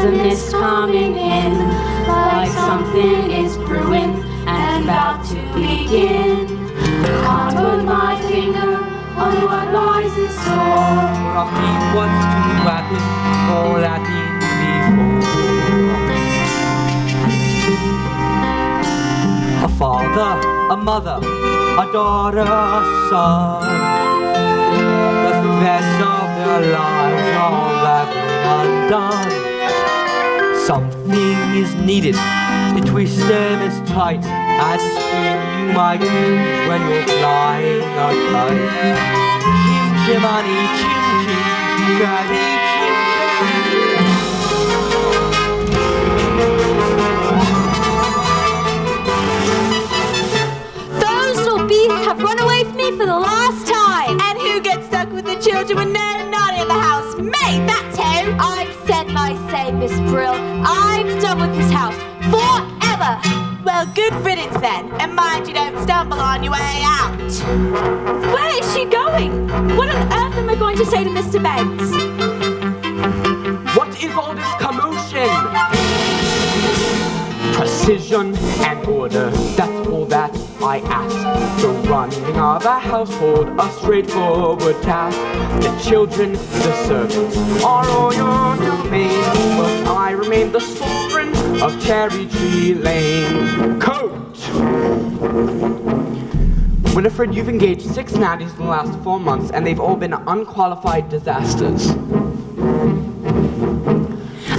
There's a mist coming in, like something is brewing and about to begin. Can't put my finger on what lies in store. For our feet was too rapid for Latin before. A father, a mother, a daughter, a son. The threads of their lives all left undone. Something is needed to twist them as tight as a string you might use when you're flying a kite. Chim chimani chim chim, gravity chim chim. Those little beasts have run away from me for the last time. And who gets stuck with the children when they're not in the house? Me, that's who. I've said my say, Miss Brill. I'm done with this house forever. Well, good riddance then. And mind you don't stumble on your way out. Where is she going? What on earth am I going to say to Mr. Banks? What is all this commotion? Precision and order, that's all that I ask. The running of a household, a straightforward task. The children, the servants, are all your domain, but I remain the sovereign of Cherry Tree Lane. Coat! Winifred, you've engaged 6 nannies in the last 4 months, and they've all been unqualified disasters.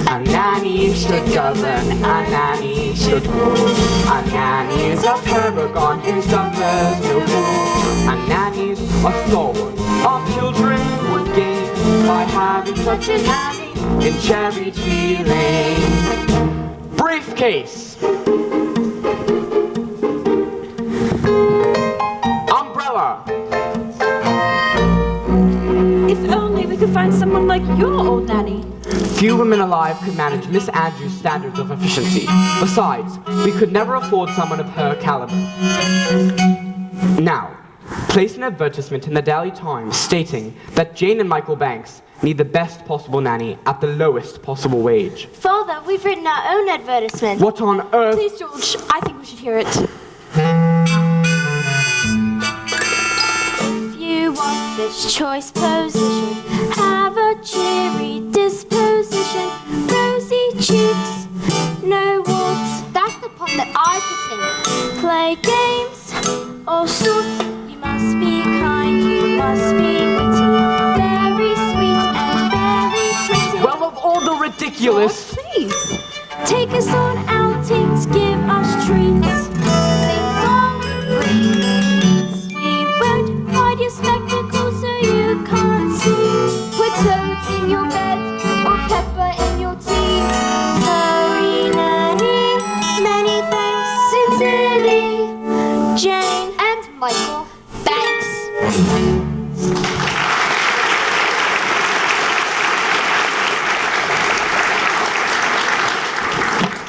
A nanny should govern, a nanny should rule. A nanny is a paragon who suffers no fool. A nanny's a stalwart, our children would gain by having such a nanny in Cherry Tree Lane. Briefcase. Umbrella. If only we could find someone like your old nanny. Few women alive could manage Miss Andrews' standards of efficiency. Besides, we could never afford someone of her caliber. Now, place an advertisement in the Daily Times stating that Jane and Michael Banks need the best possible nanny at the lowest possible wage. Father, we've written our own advertisement. What on earth? Please, George, I think we should hear it. If you want this choice position, have a cheery disposition, rosy cheeks, no warts. That's the part that I put in. Play games, all sorts. You must be kind, you must be witty, very sweet and very pretty. Well, of all the ridiculous... Oh, please, take us on outings, give us treats, sing songs, bring treats. We won't hide your spectacles so you can't see. Put toads in your bed or pepper in your tea. Hurry, nanny, many thanks, sincerely, Jane and Michael Banks.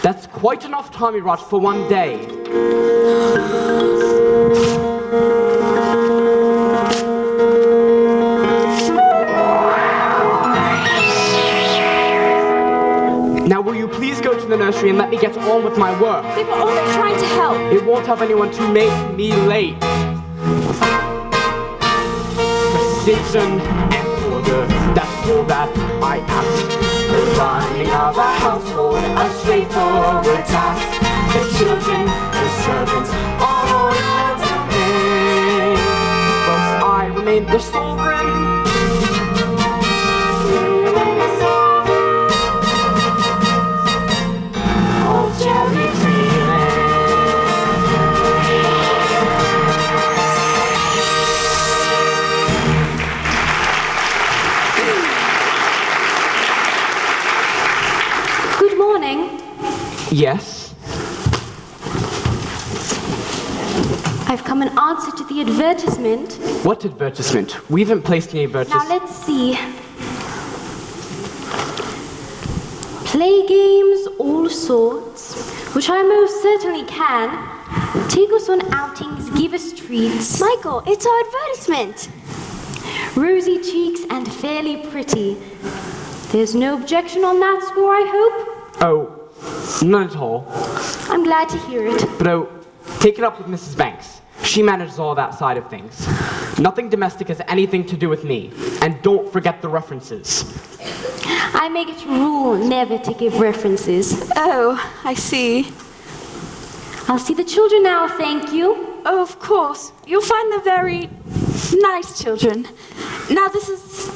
That's quite enough Tommy rot for one day. Now will you please go to the nursery and let me get on with my work? They were only trying to help. It won't help anyone to make me late. Precision and order, that's all that I ask. The running of a household, a straightforward task. The children, the servants, all your domain. But I remain the sovereign. Of Cherry Tree Good morning. Yes? I've come in answer to the advertisement. What advertisement? We haven't placed any Now advertisement. let's see. Play games, all sorts, which I most certainly can. Take us on outings, give us treats. Michael, it's our advertisement. Rosy cheeks and fairly pretty. There's no objection on that score, I hope? Oh, none at all. I'm glad to hear it. But take it up with Mrs. Banks. She manages all that side of things. Nothing domestic has anything to do with me. And don't forget the references. I make it a rule never to give references. Oh, I see. I'll see the children now, thank you. Oh, of course. You'll find them very nice children. Now this is,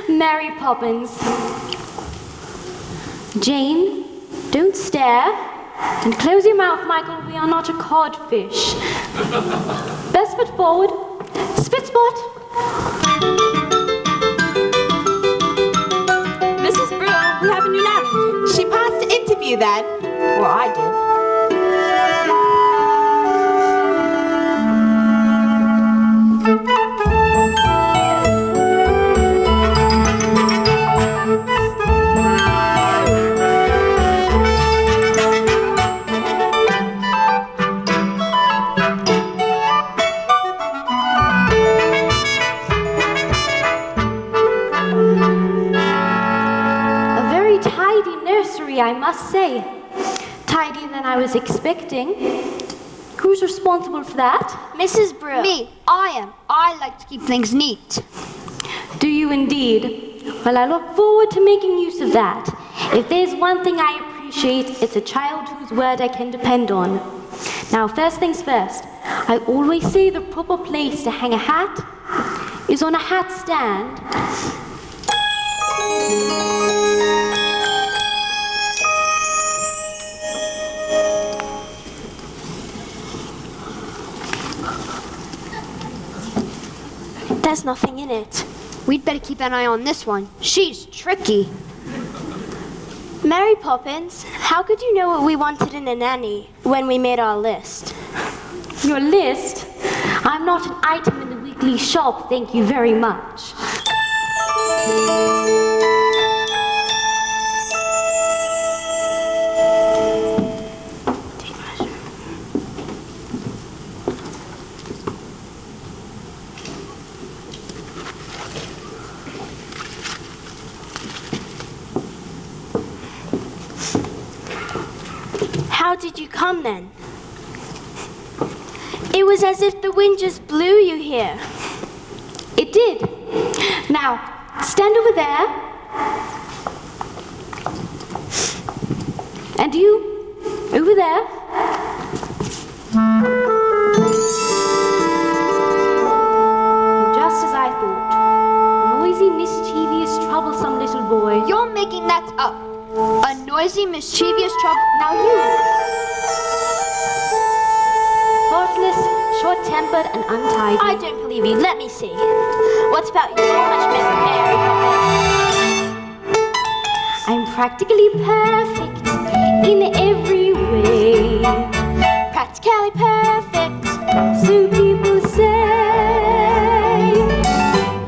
Mary Poppins. Jane, don't stare. And close your mouth, Michael. We are not a codfish. Best foot forward. Spit spot. Mrs. Brill, we have a new nanny. She passed the interview then. Or I did. I must say, tidier than I was expecting. Who's responsible for that? Mrs. Brill. Me. I am. I like to keep things neat. Do you indeed? Well, I look forward to making use of that. If there's one thing I appreciate, it's a child whose word I can depend on. Now, first things first, I always say the proper place to hang a hat is on a hat stand. There's nothing in it. We'd better keep an eye on this one. She's tricky. Mary Poppins, how could you know what we wanted in a nanny when we made our list? Your list? I'm not an item in the weekly shop, thank you very much. How did you come then? It was as if the wind just blew you here. It did. Now, stand over there. And you, over there. Just as I thought. Noisy, mischievous, troublesome little boy. You're making that up. A noisy, mischievous trouble. Now you. Thoughtless, short-tempered, and untidy. I don't believe you. Let me see. What about your punishment, Mary Poppins? I'm practically perfect in every way. Practically perfect. So people say.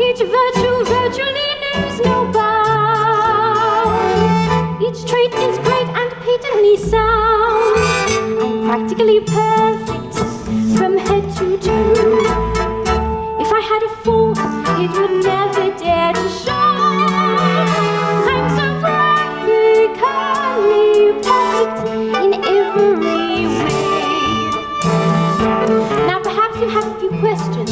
Each virtue virtually knows no bounds. Each trait is great and patently sound. I'm practically perfect from head to toe. If I had a fault, it would never dare to show. I'm so practically perfect in every way. Now perhaps you have a few questions.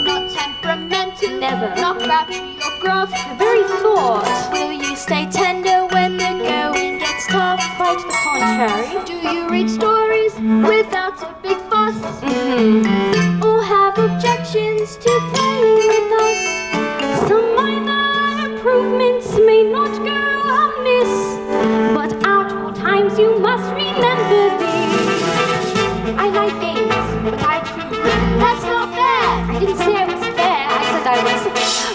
Not temperamental. Never. Not crafty or gruff. The very thought. Will you stay tender when the going gets tough? Quite the contrary. Do you read stories without a big fuss? Or have objections to playing with us? Some minor improvements may not go amiss, but at all times you must remember this. I like games, but I choose them. That's not fair. I didn't say I was fair, I said I was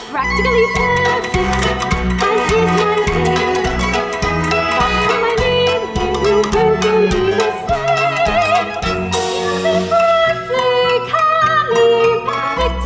practically perfect. And here's my name. After my name, you will do the same. You'll be practically perfect.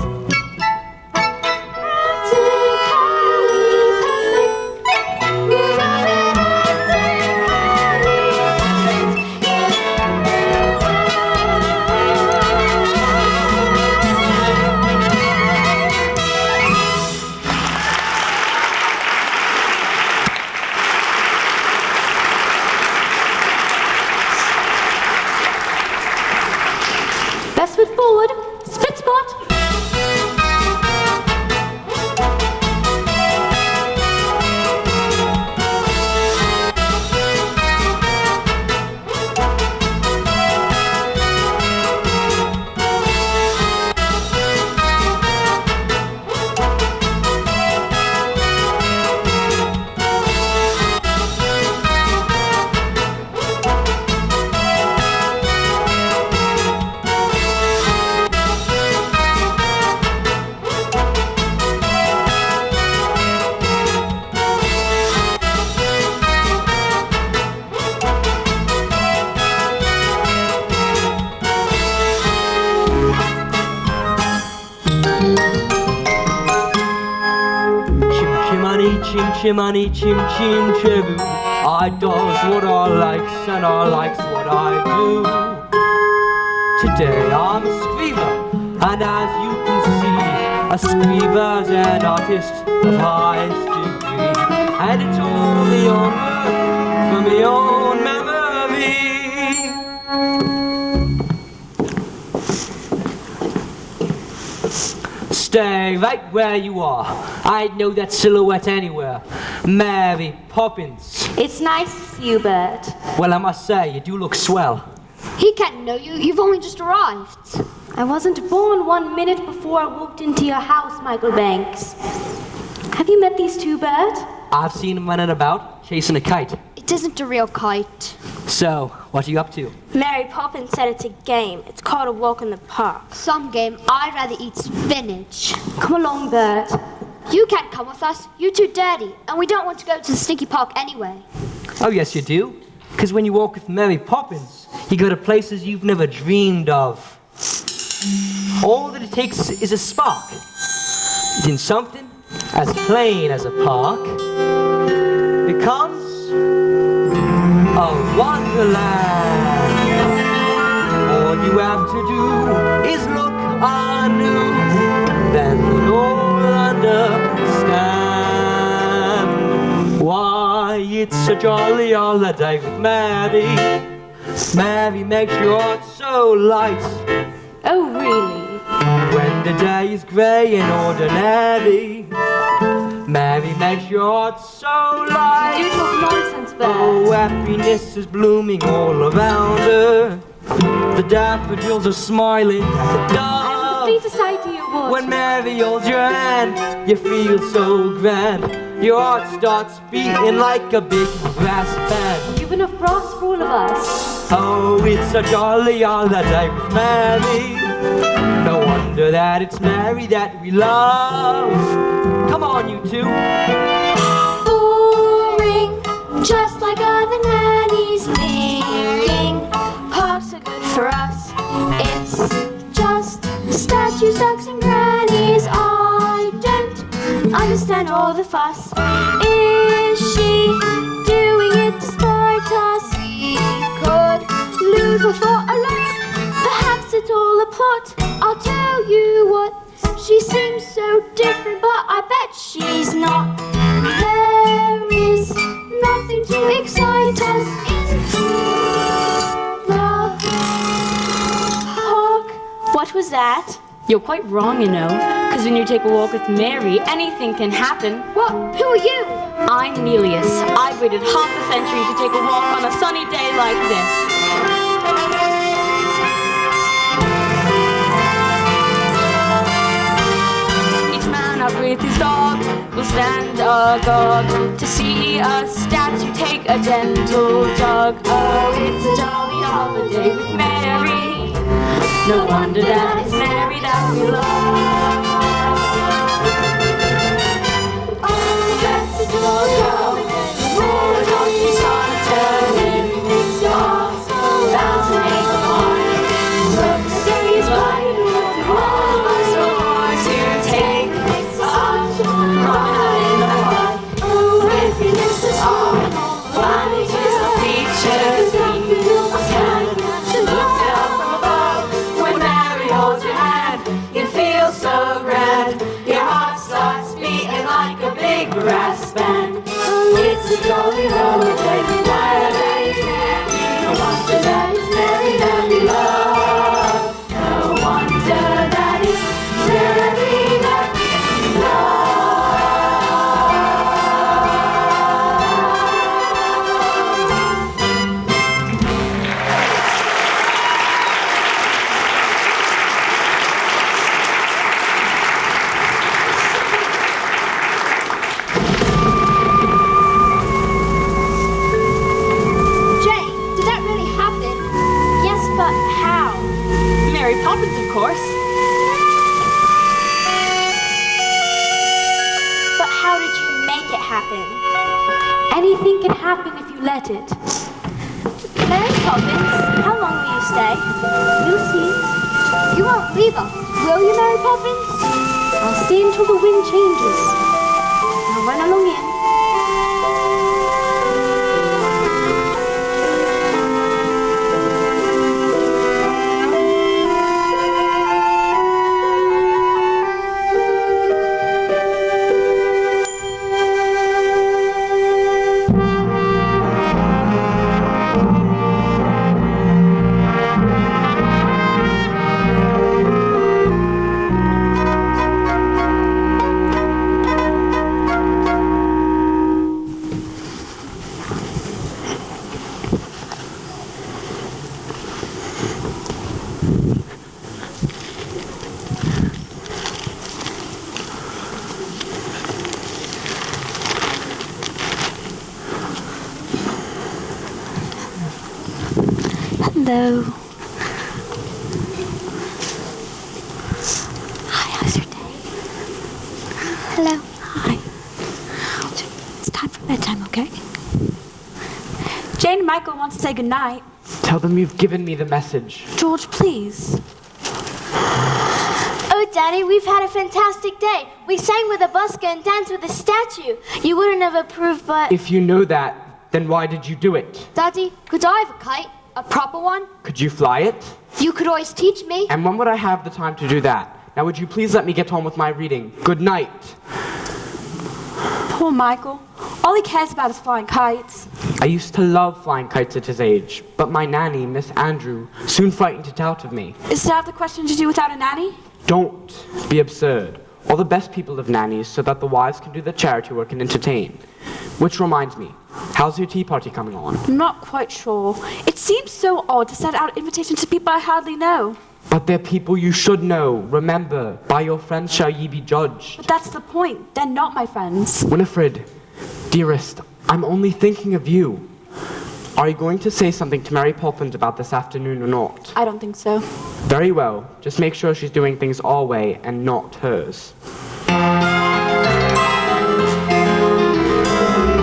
chimney, chim chim chivoo. I does what I likes and I likes what I do. Today I'm a scriver, and as you can see, a scriver's an artist of highest degree. And it's all my own work, for my own memory. Stay right where you are. I'd know that silhouette anywhere. Mary Poppins. It's nice to see you, Bert. Well, I must say, you do look swell. He can't know you. You've only just arrived. I wasn't born 1 minute before I walked into your house, Michael Banks. Have you met these two, Bert? I've seen him running about, chasing a kite. It isn't a real kite. So, what are you up to? Mary Poppins said it's a game. It's called a walk in the park. Some game. I'd rather eat spinach. Come along, Bert. You can't come with us. You're too dirty. And we don't want to go to the stinky park anyway. Oh, yes, you do. Because when you walk with Mary Poppins, you go to places you've never dreamed of. All that it takes is a spark. Then something as plain as a park becomes a wonderland. All you have to do is look anew, then you'll understand why it's a jolly holiday with Mary. Mary makes your heart so light. Oh, really? When the day is grey and ordinary, Mary makes your heart so light. You talk nonsense, Bert. Oh, happiness is blooming all around her. The daffodils are smiling at the I haven't the dawn. faintest idea what. When Mary holds your hand, you feel so grand. Your heart starts beating like a big brass band. You've enough brass for all of us. Oh, it's a jolly holiday with Mary. No wonder that it's Mary that we love. Come on, you two. Boring, just like other nannies thinking parks are good for us. It's just statues, ducks and grannies. I don't understand all the fuss. Is she doing it to spite us? We could lose her for a look. Perhaps it's all a plot. I'll tell you what, she seems so different, but I bet she's not. There is nothing to excite us in the park. What was that? You're quite wrong, you know, because when you take a walk with Mary, anything can happen. What? Who are you? I'm Nelius. I've waited half a century to take a walk on a sunny day like this. Each man out with his dog will stand agog to see a statue take a gentle jog. Oh, it's a jolly holiday with Mary. No wonder that it's Mary that we love. Oh, that's a jolly holiday. Oh, don't be solitary. It's your heart so bound to make a point. Look, say it's right. Oh, so hard to take. It's such a ride in the park. Oh, if you miss the song, finally here's the features. Look down from above. When Mary holds your hand, you feel so grand. Your heart starts beating like a big brass band. It's a jolly holiday with Mary. No wonder that it's Mary that we love. No wonder that it's Mary that we love. Jane, did that really happen? Yes, but how? Mary Poppins, of course. But how did you make it happen? Anything can happen if you let it. Mary Poppins, how long will you stay? We'll see. You won't leave us, will you, Mary Poppins? I'll stay until the wind changes. Now run along in. Hello. Hi, how's your day? Hello. Hi. It's time for bedtime, okay? Jane and Michael want to say goodnight. Tell them you've given me the message. George, please. Oh, Daddy, we've had a fantastic day. We sang with a busker and danced with a statue. You wouldn't have approved, but... If you know that, then why did you do it? Daddy, could I have a kite? A proper one? Could you fly it? You could always teach me. And when would I have the time to do that? Now would you please let me get on with my reading? Good night. Poor Michael. All he cares about is flying kites. I used to love flying kites at his age, but my nanny, Miss Andrew, soon frightened it out of me. Is that the question to do without a nanny? Don't be absurd. All the best people have nannies so that the wives can do the charity work and entertain. Which reminds me, how's your tea party coming on? I'm not quite sure. It seems so odd to send out invitations to people I hardly know. But they're people you should know. Remember, by your friends shall ye be judged. But that's the point. They're not my friends. Winifred, dearest, I'm only thinking of you. Are you going to say something to Mary Poppins about this afternoon or not? I don't think so. Very well. Just make sure she's doing things our way and not hers.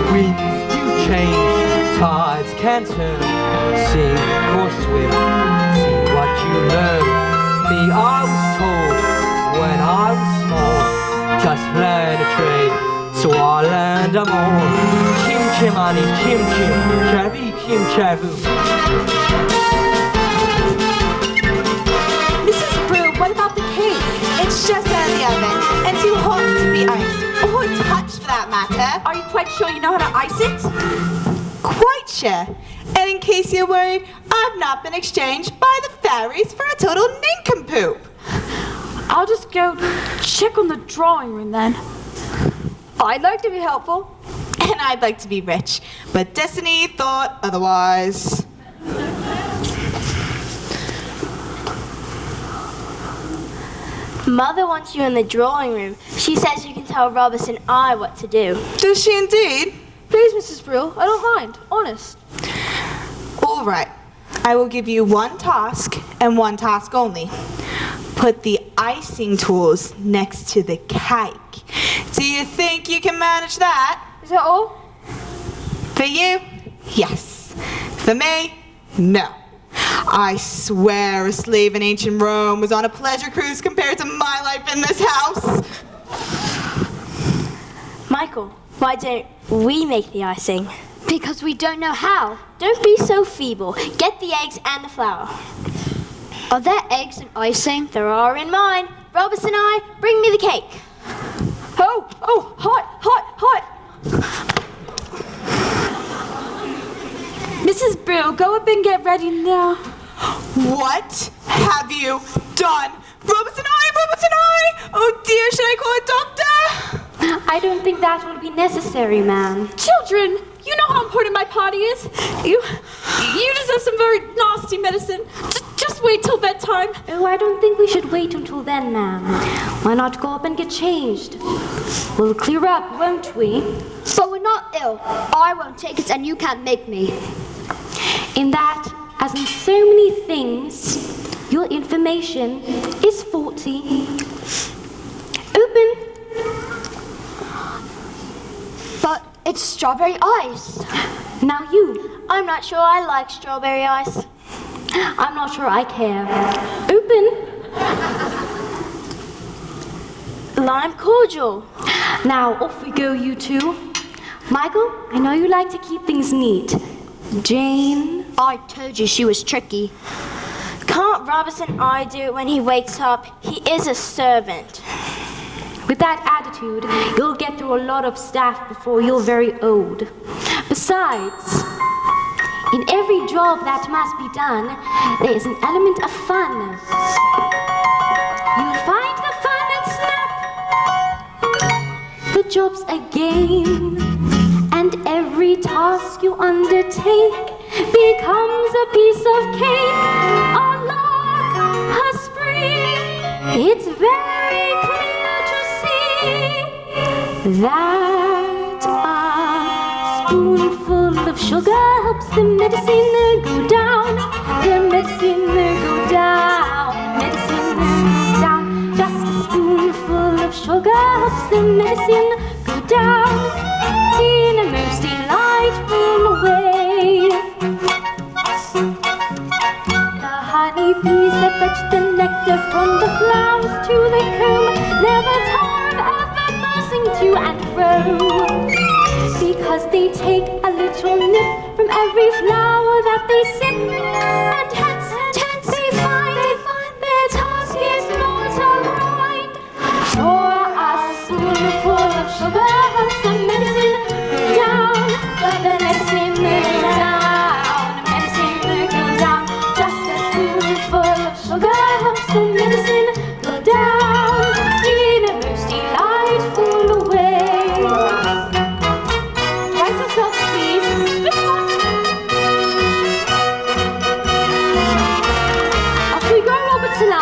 Winds do change, tides can turn, sink or swim, see what you learn. Me, I was told when I was small, just learn a trade, so I learned them all. Chim chimani, chim chim, chabby chim chaboo. Mrs. Brew, what about the cake? It's just out of the oven and too hot to be iced. Or touched for that matter. Are you quite sure you know how to ice it? Quite sure. And in case you're worried, I've not been exchanged by the fairies for a total nincompoop. I'll just go check on the drawing room then. I'd like to be helpful. And I'd like to be rich, but destiny thought otherwise. Mother wants you in the drawing room. She says you can tell Robert and I what to do. Does she indeed? Please, Mrs. Brill, I don't mind. Honest. All right. I will give you one task and one task only. Put the icing tools next to the cake. Do you think you can manage that? Is that all? For you, yes. For me, no. I swear a slave in ancient Rome was on a pleasure cruise compared to my life in this house. Michael, why don't we make the icing? Because we don't know how. Don't be so feeble. Get the eggs and the flour. Are there eggs and icing? There are in mine. Robert and I, bring me the cake. Oh, hot. Mrs. Brew, go up and get ready now. What have you done? Robert and I! Oh dear, should I call a doctor? I don't think that will be necessary, ma'am. Children, you know how important my party is. You deserve some very nasty medicine. Just wait till bedtime. Oh, I don't think we should wait until then, ma'am. Why not go up and get changed? We'll clear up, won't we? But we're not ill. I won't take it and you can't make me. In that, as in so many things, your information is faulty. Open. But it's strawberry ice. Now you. I'm not sure I like strawberry ice. I'm not sure I care. Open. Lime cordial. Now off we go, you two. Michael, I know you like to keep things neat. Jane. I told you she was tricky. Can't Robert and I do it when he wakes up? He is a servant. With that attitude, you'll get through a lot of staff before you're very old. Besides, in every job that must be done, there is an element of fun. You'll find the fun and snap. The job's a game, and every task you undertake becomes a piece of cake, a lark, a spring. It's very clear to see that a spoonful of of sugar helps the medicine go down. The medicine go down. Medicine go down. Just a spoonful of sugar helps the medicine go down in a most delightful way. The honeybees that fetch the nectar from the flowers to the comb never tire of ever buzzing to and fro, because they take a little nip from every flower that they sip, and hence they find their task is not a grind. For a spoonful of sugar helps the medicine go down, but the medicine goes down, the medicine goes down. Just a spoonful of sugar helps the medicine go down in a most delightful way. Write yourself, please. Off we go, Robert and I.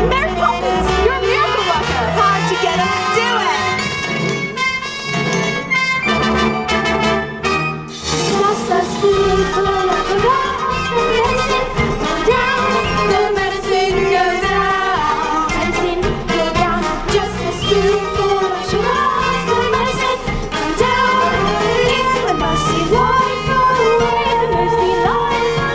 Mary Poppins, you're a miracle worker. How'd you get up to do it? Just a spoonful of sugar helps the medicine go down. The medicine goes down. Medicine go down. Just a spoonful of sugar helps the medicine go down. In the most delightful way, the most delightful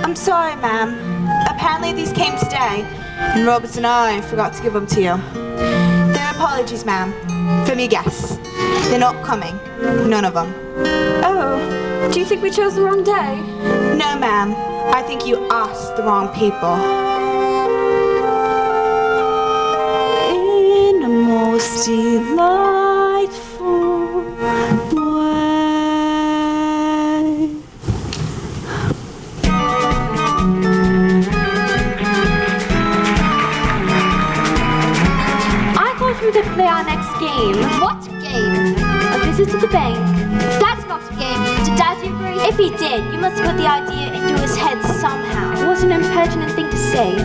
I'm sorry, ma'am. Apparently these came today, and Robert and I forgot to give them to you. They're apologies, ma'am, from your guests. They're not coming. None of them. Oh, do you think we chose the wrong day? No, ma'am. I think you asked the wrong people. In a most delightful way. I thought we could play our next game. What game? A visit to the bank. That's not a game. Did Daddy agree? If he did, you must put the idea into his head somehow. What an impertinent thing to say.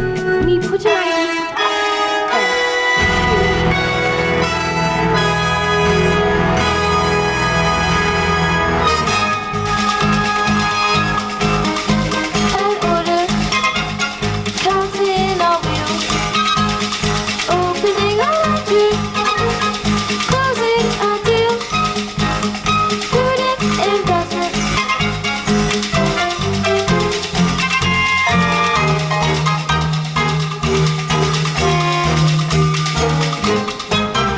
Me putting ideas into other people's heads. An order, counting our wheels, opening a ledger, closing a deal, prudent investments.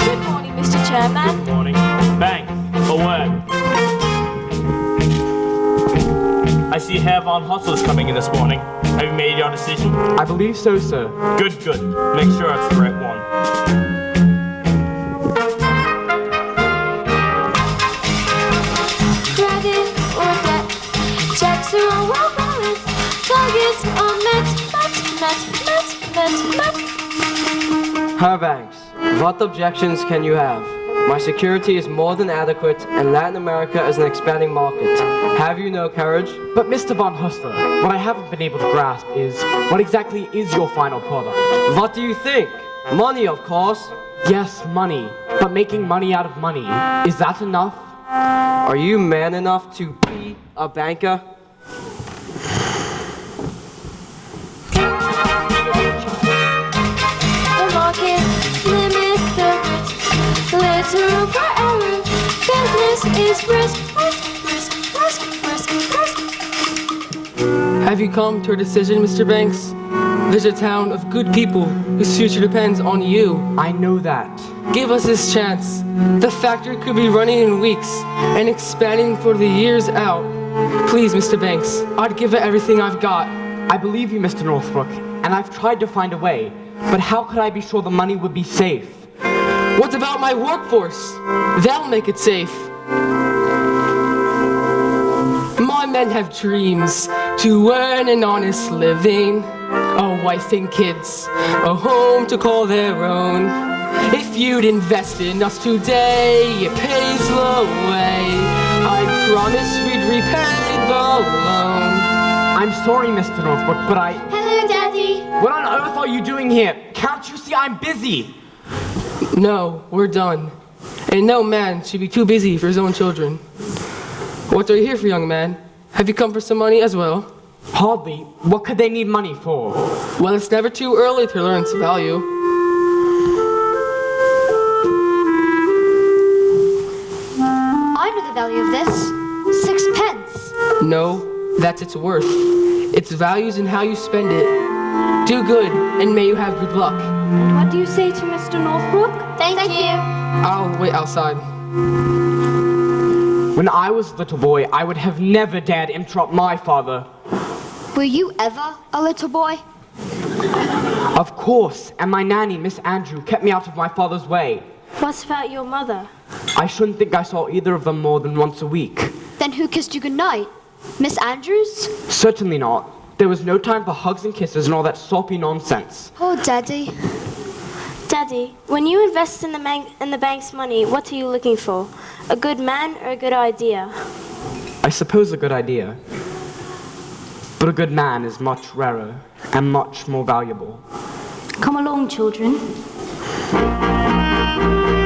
Good morning, Mr. Chairman. Morning. Bank, for work. I see Herr Von Hustle's coming in this morning. Have you made your decision? I believe so, sir. Good, good. Make sure it's the right one. Credit or debt, checks are all well balanced, targets are met. Herr Banks, what objections can you have? My security is more than adequate, and Latin America is an expanding market. Have you no courage? But Mr. Von Hustler, what I haven't been able to grasp is, what exactly is your final product? What do you think? Money, of course. Yes, money. But making money out of money, is that enough? Are you man enough to be a banker? The market limit the risk, little per error. Business is brisk. Have you come to a decision, Mr. Banks? There's a town of good people whose future depends on you. I know that. Give us this chance. The factory could be running in weeks and expanding for the years out. Please, Mr. Banks, I'd give it everything I've got. I believe you, Mr. Northbrook, and I've tried to find a way, but how could I be sure the money would be safe? What about my workforce? That'll make it safe. My men have dreams to earn an honest living, a wife and kids, a home to call their own. If you'd invest in us today, it pays the way. I promise we'd repay the loan. I'm sorry, Mr. Northbrook, but Hello, Daddy. What on earth are you doing here? Can't you see I'm busy? No, we're done. And no man should be too busy for his own children. What are you here for, young man? Have you come for some money as well? Hardly. What could they need money for? Well, it's never too early to learn its value. I know the value of this. 6 pence. No, that's its worth. Its value's in how you spend it. Do good, and may you have good luck. And what do you say to Mr. Northbrook? Thank you. I'll wait outside. When I was a little boy, I would have never dared interrupt my father. Were you ever a little boy? Of course, and my nanny, Miss Andrew, kept me out of my father's way. What about your mother? I shouldn't think I saw either of them more than once a week. Then who kissed you goodnight? Miss Andrews? Certainly not. There was no time for hugs and kisses and all that soppy nonsense. Oh, Daddy. Daddy, when you invest in the bank's money, what are you looking for? A good man or a good idea? I suppose a good idea. But a good man is much rarer and much more valuable. Come along, children.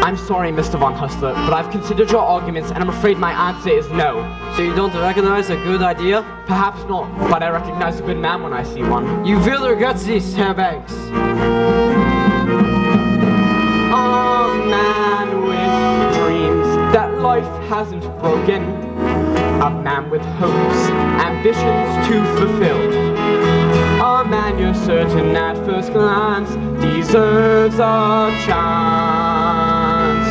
I'm sorry, Mr. Von Hustler, but I've considered your arguments and I'm afraid my answer is no. So you don't recognize a good idea? Perhaps not, but I recognize a good man when I see one. You will regret this, Herr Banks. A man with dreams that life hasn't broken. A man with hopes, ambitions to fulfill. A man you're certain at first glance deserves a chance.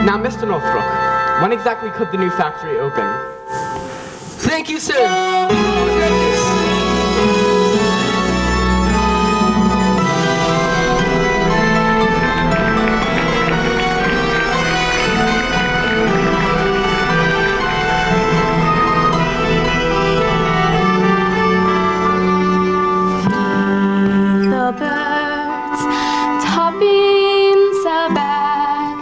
Now, Mr. Northbrook, when exactly could the new factory open? Thank you, sir. The birds, Toppins are back.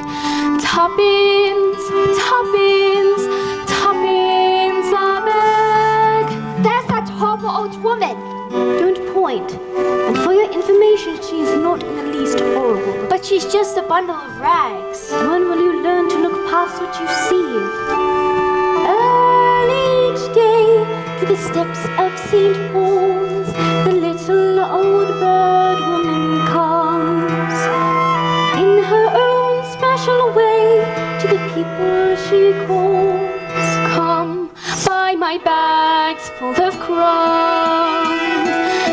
Toppins, Toppins, Toppins are back. There's that horrible old woman. Don't point. And for your information, she is not in the least horrible. But she's just a bundle of rags. When will you learn to look past what you see? Early each day, to the steps of St. Paul's, the little old bird woman comes. In her own special way, to the people she calls. Come, buy my bags full of crumbs.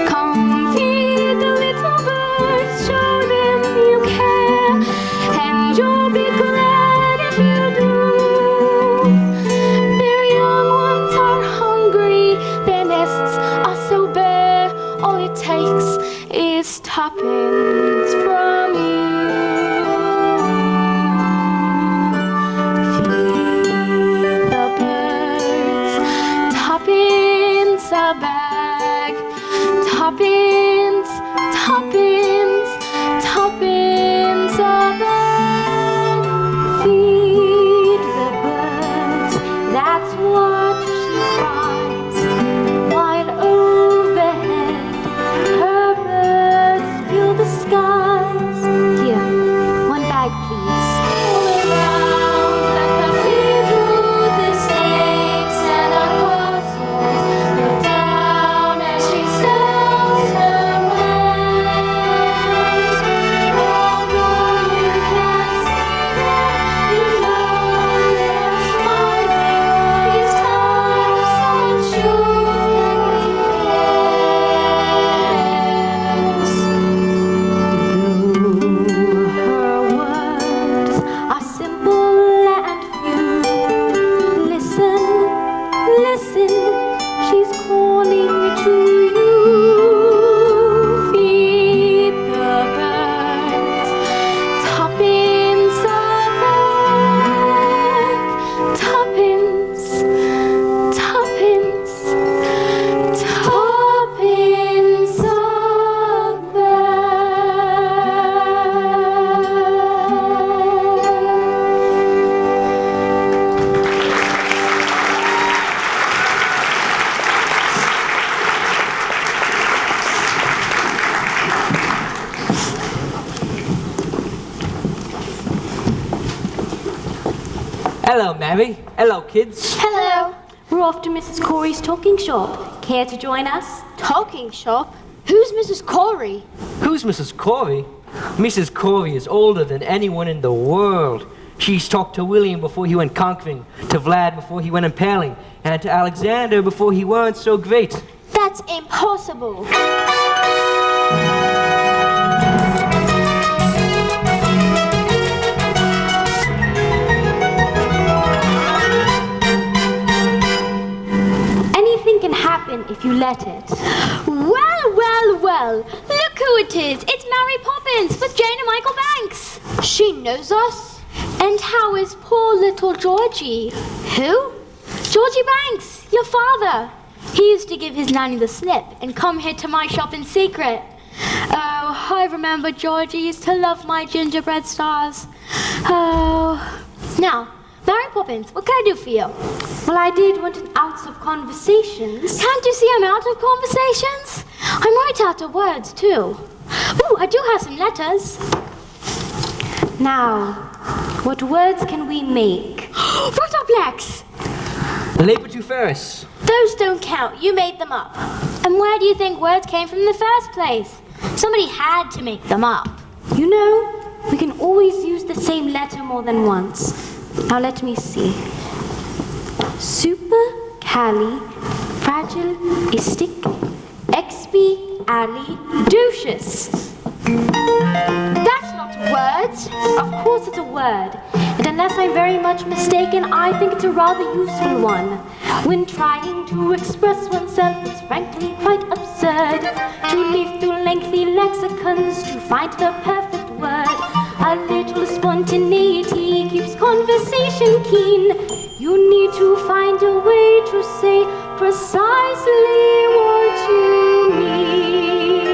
Come, feed the little birds, show them you care, and you'll be glad if you do. Their young ones are hungry, their nests are so bare, all it takes is tuppence from you. Feed the birds, tuppence a bag. Tuppence, tuppence, tuppence a bag. Feed the birds, that's what she cries, while overhead her birds fill the skies. Here, one bag, please. All around the cathedral, the saints and apostles kneel down as she sells her wares. Although you can't see them, you know they're smiling each time Mary. Hello, kids. Hello. We're off to Mrs. Corey's talking shop. Care to join us? Talking shop? Who's Mrs. Corey? Who's Mrs. Corey? Mrs. Corey is older than anyone in the world. She's talked to William before he went conquering, to Vlad before he went impaling, and to Alexander before he weren't so great. That's impossible. Anything can happen if you let it. Well, well, well. Look who it is. It's Mary Poppins with Jane and Michael Banks. She knows us. And how is poor little Georgie? Who? Georgie Banks, your father. He used to give his nanny the slip and come here to my shop in secret. Oh, I remember Georgie used to love my gingerbread stars. Oh. Now, Mary Poppins, what can I do for you? Well, I did want an ounce of conversations. Can't you see I'm out of conversations? I'm right out of words, too. Ooh, I do have some letters. Now, what words can we make? Rotoplex! Lepituferous. Those don't count. You made them up. And where do you think words came from in the first place? Somebody had to make them up. You know, we can always use the same letter more than once. Now let me see. Supercalifragilisticexpialidocious. That's not a word. Of course it's a word. And unless I'm very much mistaken, I think it's a rather useful one. When trying to express oneself, it's frankly quite absurd to leaf through lengthy lexicons to find the perfect word. A little spontaneity keeps conversation keen. You need to find a way to say precisely what you mean.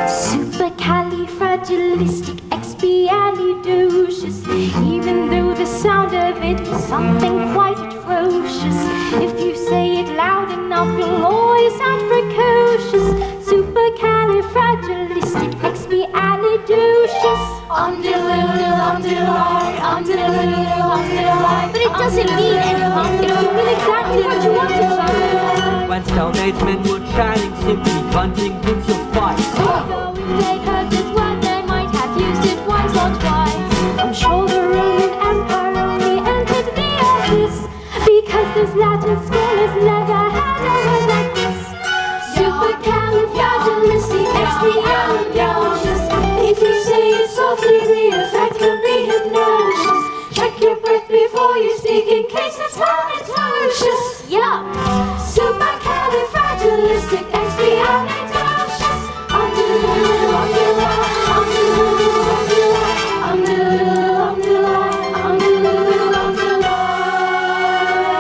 Supercalifragilisticexpialidocious. Even though the sound of it is something quite atrocious, if you say it loud enough, you'll always sound precocious. Supercalifragilisticexpialidocious. But it doesn't mean anything if you mean exactly what you want it to. When Stone Age men were shining, simply bunting would suffice. Although if they heard this word, they might have used it once or twice. I'm sure the Roman Empire only entered the abyss because those Latin scholars never had a word like this. Supercalifragilisticexpialidocious. If you say it softly, the effect will be hypnosis. Check your breath before you speak in case it's halitosis. Yeah. Supercalifragilisticexpialidocious.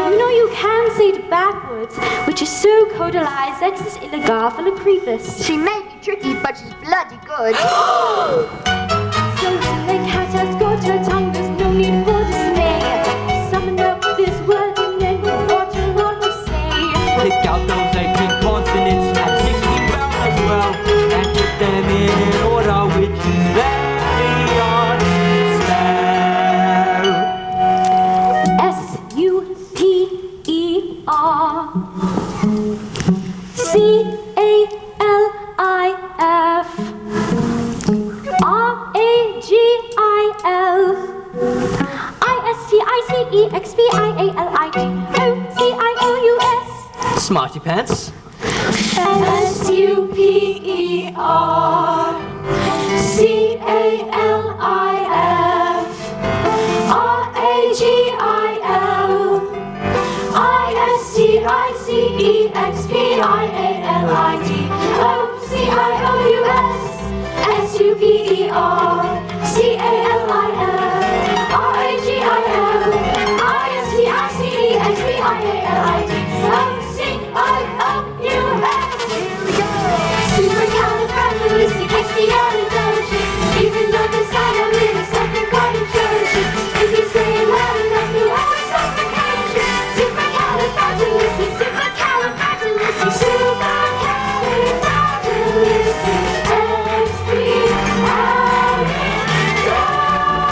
You know you can say it backwards, which is so codalized, exis illegal for the creepus. She may be tricky, but she's bloody good. So the cat has got her tongue, there's no need for dismay. Summon up this word and then what you want to say. Pick out those 18 consonants and 16 vowels as well, and put them in order, which is very hard to spell. S-U-P-E-R C-A-L-I-F R-A-G-I-L I-S-T-I-C-E-X-P-I-A-L-I-D O-C-I-O-U-S. Smarty pants. S-U-P-E-R C-A-L-I-F R-A-G-I-L I-S-T-I-C-E-X-P-I-A-L-I-D O-C-I-O-U-S. S-U-P-E-R C-A-L-I-F R-A-G-I-L I-S-T-I-C-E-X-P-I-A-L-I-D O-C-I-O-U-S. Supercalifragilisticexpialidocious. Even though the sound of it is something quite atrocious, if you say it loud enough, you always sound precocious. Supercalifragilistic, supercalifragilistic, supercalifragilisticexpialidocious.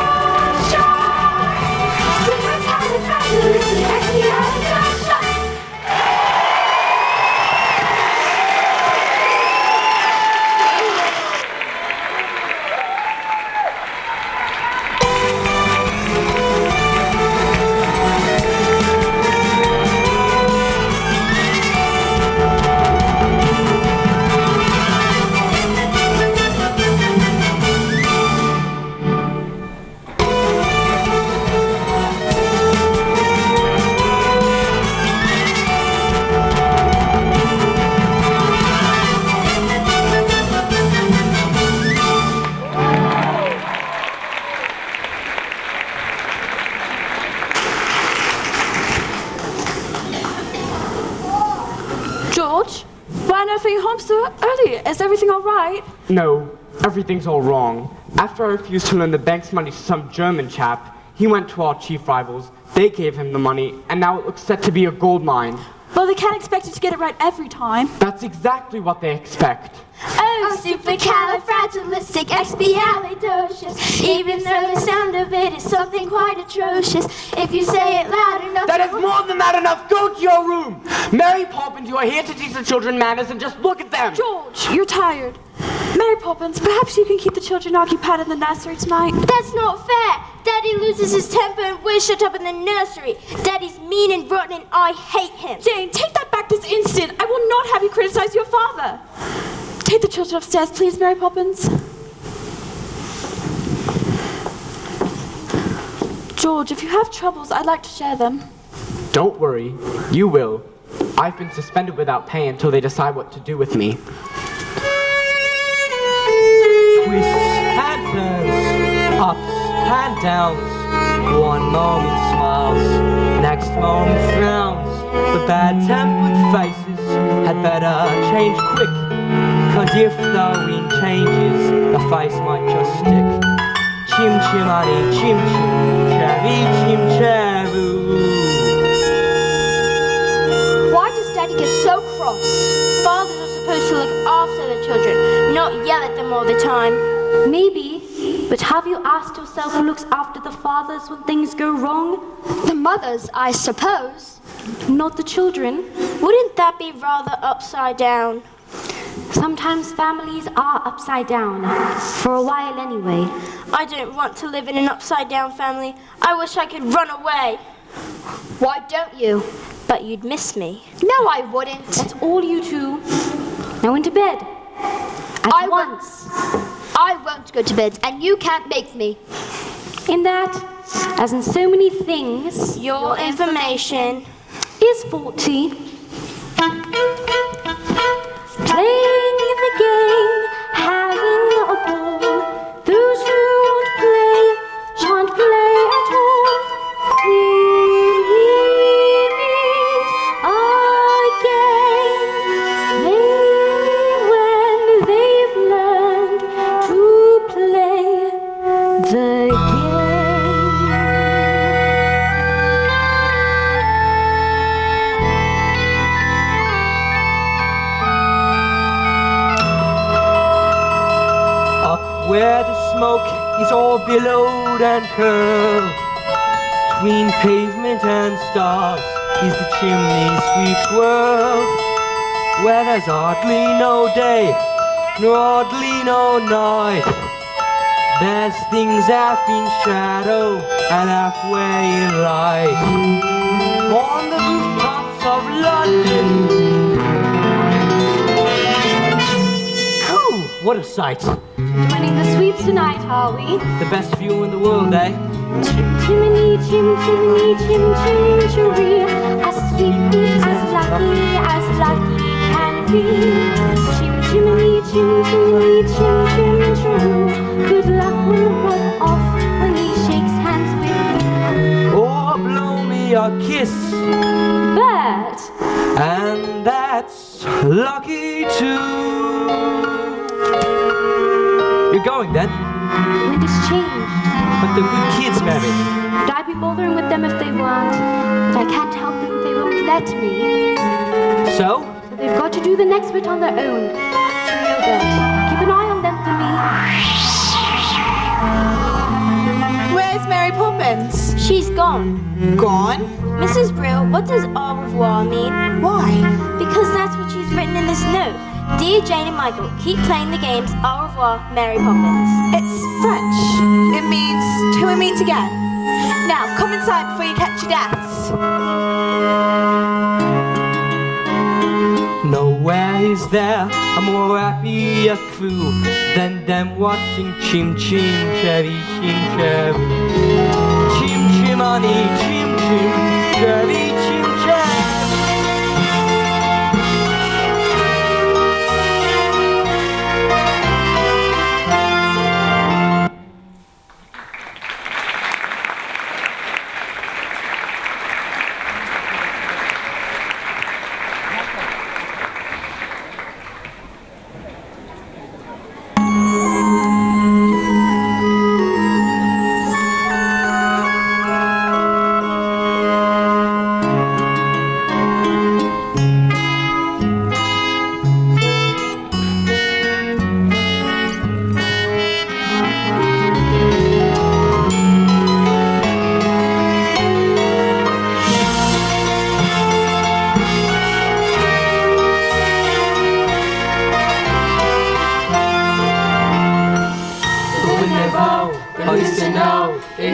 George, why on earth are you home so early? Is everything all right? No, everything's all wrong. After I refused to lend the bank's money to some German chap, he went to our chief rivals, they gave him the money, and now it looks set to be a gold mine. Well, they can't expect you to get it right every time. That's exactly what they expect. Oh, supercalifragilisticexpialidocious. Even though the sound of it is something quite atrocious, if you say it loud enough. That is more than that enough. Go to your room. Mary Poppins, you are here to teach the children manners, and just look at them. George, you're tired. Mary Poppins, perhaps you can keep the children occupied in the nursery tonight. That's not fair. Daddy loses his temper and we're shut up in the nursery. Daddy's mean and rotten and I hate him. Jane, take that back this instant. I will not have you criticize your father. Take the children upstairs, please, Mary Poppins. George, if you have troubles, I'd like to share them. Don't worry, you will. I've been suspended without pay until they decide what to do with me. Twists and turns, ups and downs. One moment smiles, next moment frowns. The bad-tempered faces had better change quick, 'cause if the wind changes, the face might just stick. Chim chim honey, chim chim, cherry chim cheroo. Why does Daddy get so cross? Fathers are supposed to look after the children, not yell at them all the time. Maybe, but have you asked yourself who looks after the fathers when things go wrong? The mothers, I suppose. Not the children. Wouldn't that be rather upside down? Sometimes families are upside down, for a while anyway. I don't want to live in an upside down family. I wish I could run away. Why don't you? But you'd miss me. No, I wouldn't. That's all you two. Now into bed. At once. I won't go to bed, and you can't make me. In that, as in so many things, Your information is faulty. Playing the game, having a ball. Those who won't play, shan't play at all. We'll meet again, maybe when they've learned to play the Where the smoke is all billowed and curled, between pavement and stars is the chimney sweep's world, where there's hardly no day, nor hardly no night. There's things half in shadow and halfway in light. On the rooftops of London, oh, what a sight! winning the sweeps tonight, are we? The best view in the world, eh? Chimney, chim, chimney, chim, chim, chiree. As sweet is as lucky can be. Chim, chimney, chim, chimney, chim, chim, chiroo. Good luck will rub off when he shakes hands with you. Oh, blow me a kiss, But and that's lucky too. You're going then? wind has changed. But the good kids, Mary. Would I be bothering with them if they weren't? But I can't help them if they won't let me. So? So they've got to do the next bit on their own. Cheerio, Bert. Keep an eye on them for me. Where's Mary Poppins? She's gone. Gone? Mrs. Brill, what does au revoir mean? Why? Because that's what she's written in this note. Dear Jane and Michael, keep playing the games. Au revoir, Mary Poppins. It's French. It means till we meet again. Now, come inside before you catch your deaths. Nowhere is there a more happier crew than them watching chim chim cherry chim cherry. Chim chim honey chim chim cherry chim cherry.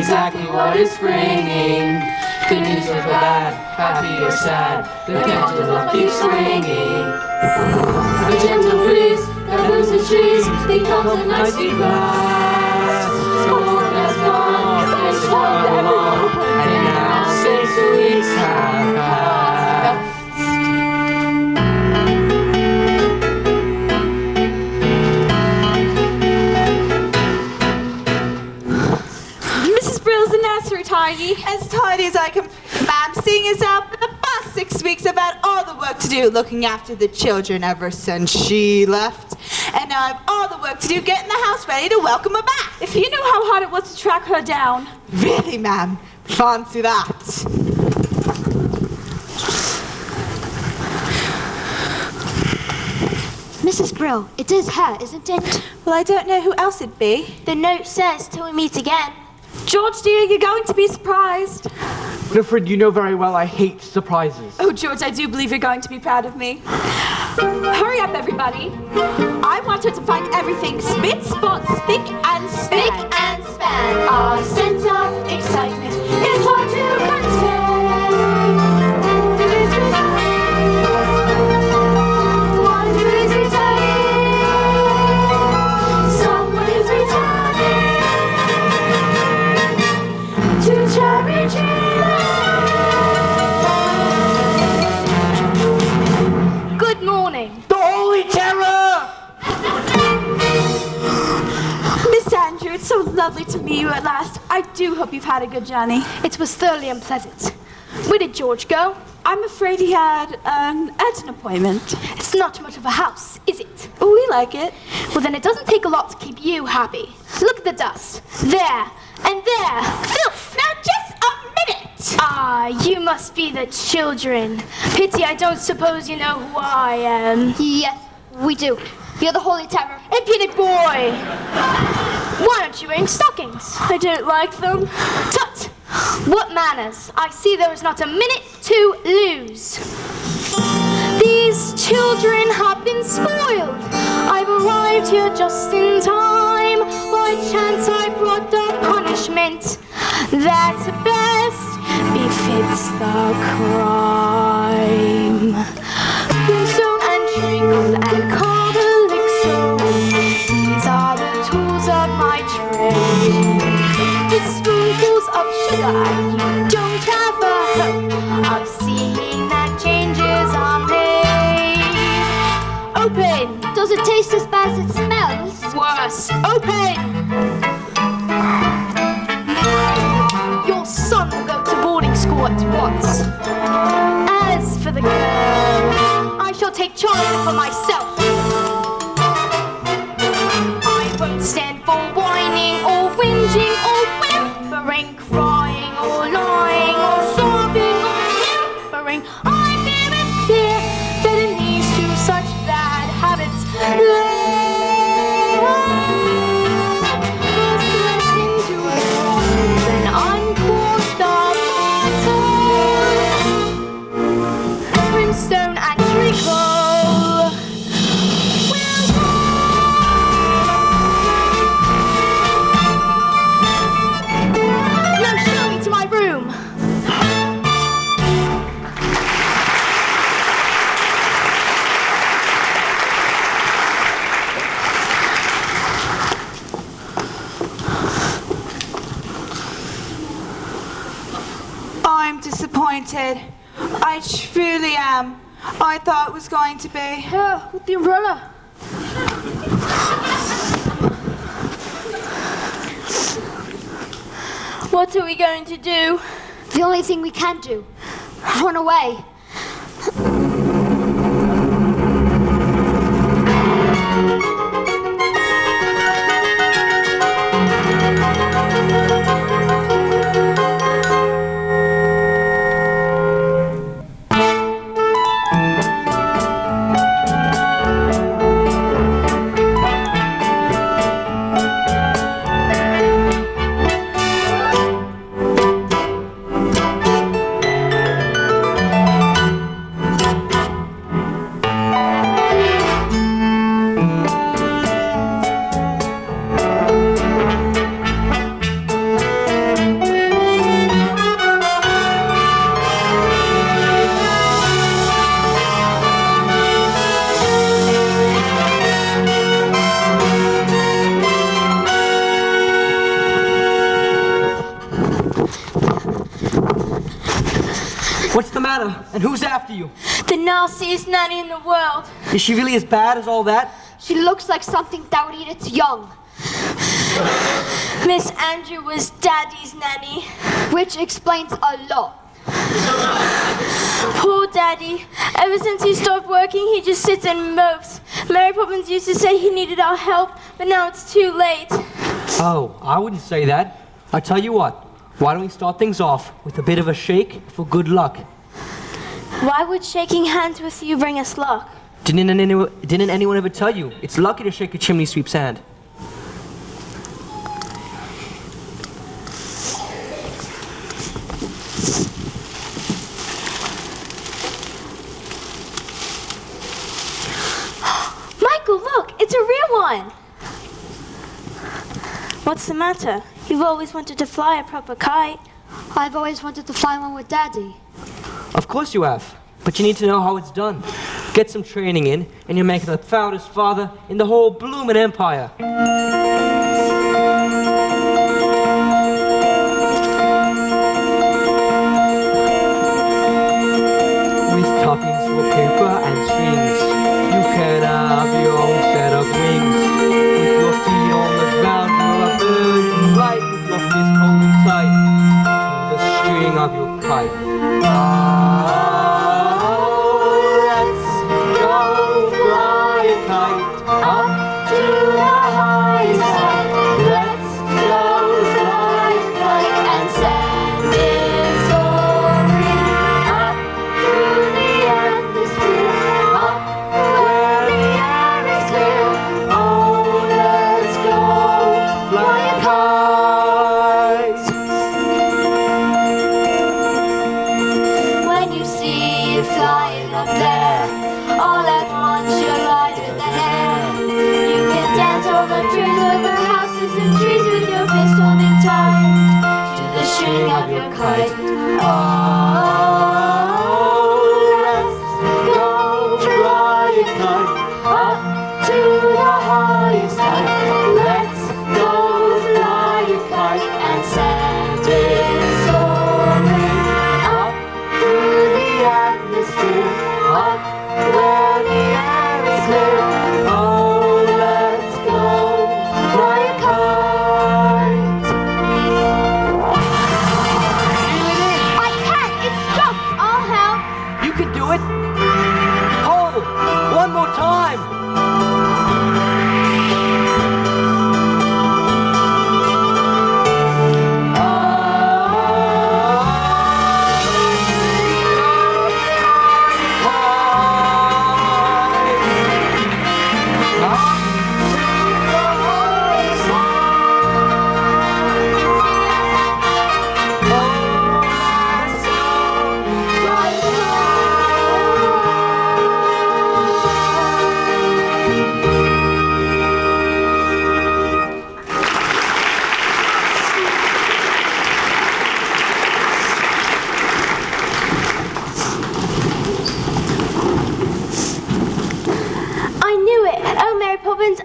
exactly what it's bringing. Good news or bad, happy or sad, the pendulum keeps swinging. A gentle breeze that moves the trees becomes a nicely blast. Smoke has gone, it's one along, and now 6 weeks have passed. Mrs. Brill's the nursery, Tidy. As tidy as I can, ma'am, seeing as how for the past 6 weeks I've had all the work to do looking after the children ever since she left. And now I have all the work to do getting the house ready to welcome her back. If you knew how hard it was to track her down. Really, ma'am? Fancy that. Mrs. Brill, it is her, isn't it? Well, I don't know who else it'd be. The note says, till we meet again. George, dear, you're going to be surprised. Winifred, you know very well I hate surprises. Oh, George, I do believe you're going to be proud of me. Hurry up, everybody. I want her to find everything spit, spot, spick, and span. Spick and span. Our sense of excitement is hard to contain. Wonder is retained. Wonder is retained. Someone is returning to Cherry Tree Lane. Good morning. The Holy Terror! Miss Andrew, it's so lovely to meet you at last. I do hope you've had a good journey. It was thoroughly unpleasant. Where did George go? I'm afraid he had an appointment. It's not much of a house, is it? Oh, we like it. Well, then it doesn't take a lot to keep you happy. Look at the dust. There and there. Filth! Now, just a minute! Ah, you must be the children. Pity I don't suppose you know who I am. Yes, we do. You're the Holy Terror. Impudent boy! Why aren't you wearing stockings? I don't like them. Tut! What manners! I see there is not a minute to lose. These children have been spoiled. I've arrived here just in time. By chance I brought the punishment that best befits the crime. Brimstone and treacle and carbolic soap, these are the tools of my trade. With spoonfuls of sugar and you don't have a hope of seeing that changes are made. Open! Does it taste as bad as it smells? Worse. Open! Your son will go to boarding school at once. As for the girl, I shall take charge of her for myself. I won't stand for whining or whinging or whimpering, crying or lying or sobbing or whimpering. I'm very clear that it leads to such bad habits. Into the roses and uncorked the bottles. Brimstone and treacle will now show me to my room. I'm disappointed. I truly am. I thought it was going to be. Here, with the umbrella. What are we going to do? The only thing we can do. Run away. matter? And who's after you? The nastiest nanny in the world. Is she really as bad as all that? She looks like something that would eat its young. Miss Andrew was Daddy's nanny. Which explains a lot. Poor Daddy. Ever since he stopped working, he just sits and mopes. Mary Poppins used to say he needed our help, but now it's too late. Oh, I wouldn't say that. I tell you what, why don't we start things off with a bit of a shake for good luck? Why would shaking hands with you bring us luck? Didn't anyone ever tell you? It's lucky to shake a chimney sweep's hand. Michael, look, it's a real one. What's the matter? You've always wanted to fly a proper kite. I've always wanted to fly one with Daddy. Of course you have, but you need to know how it's done. Get some training in, and you'll make the proudest father in the whole bloomin' empire. With toppings for paper and strings, you can have your own set of wings. With your feet on the ground, you're a bird in flight, with your fist holding tight to the string of your kite.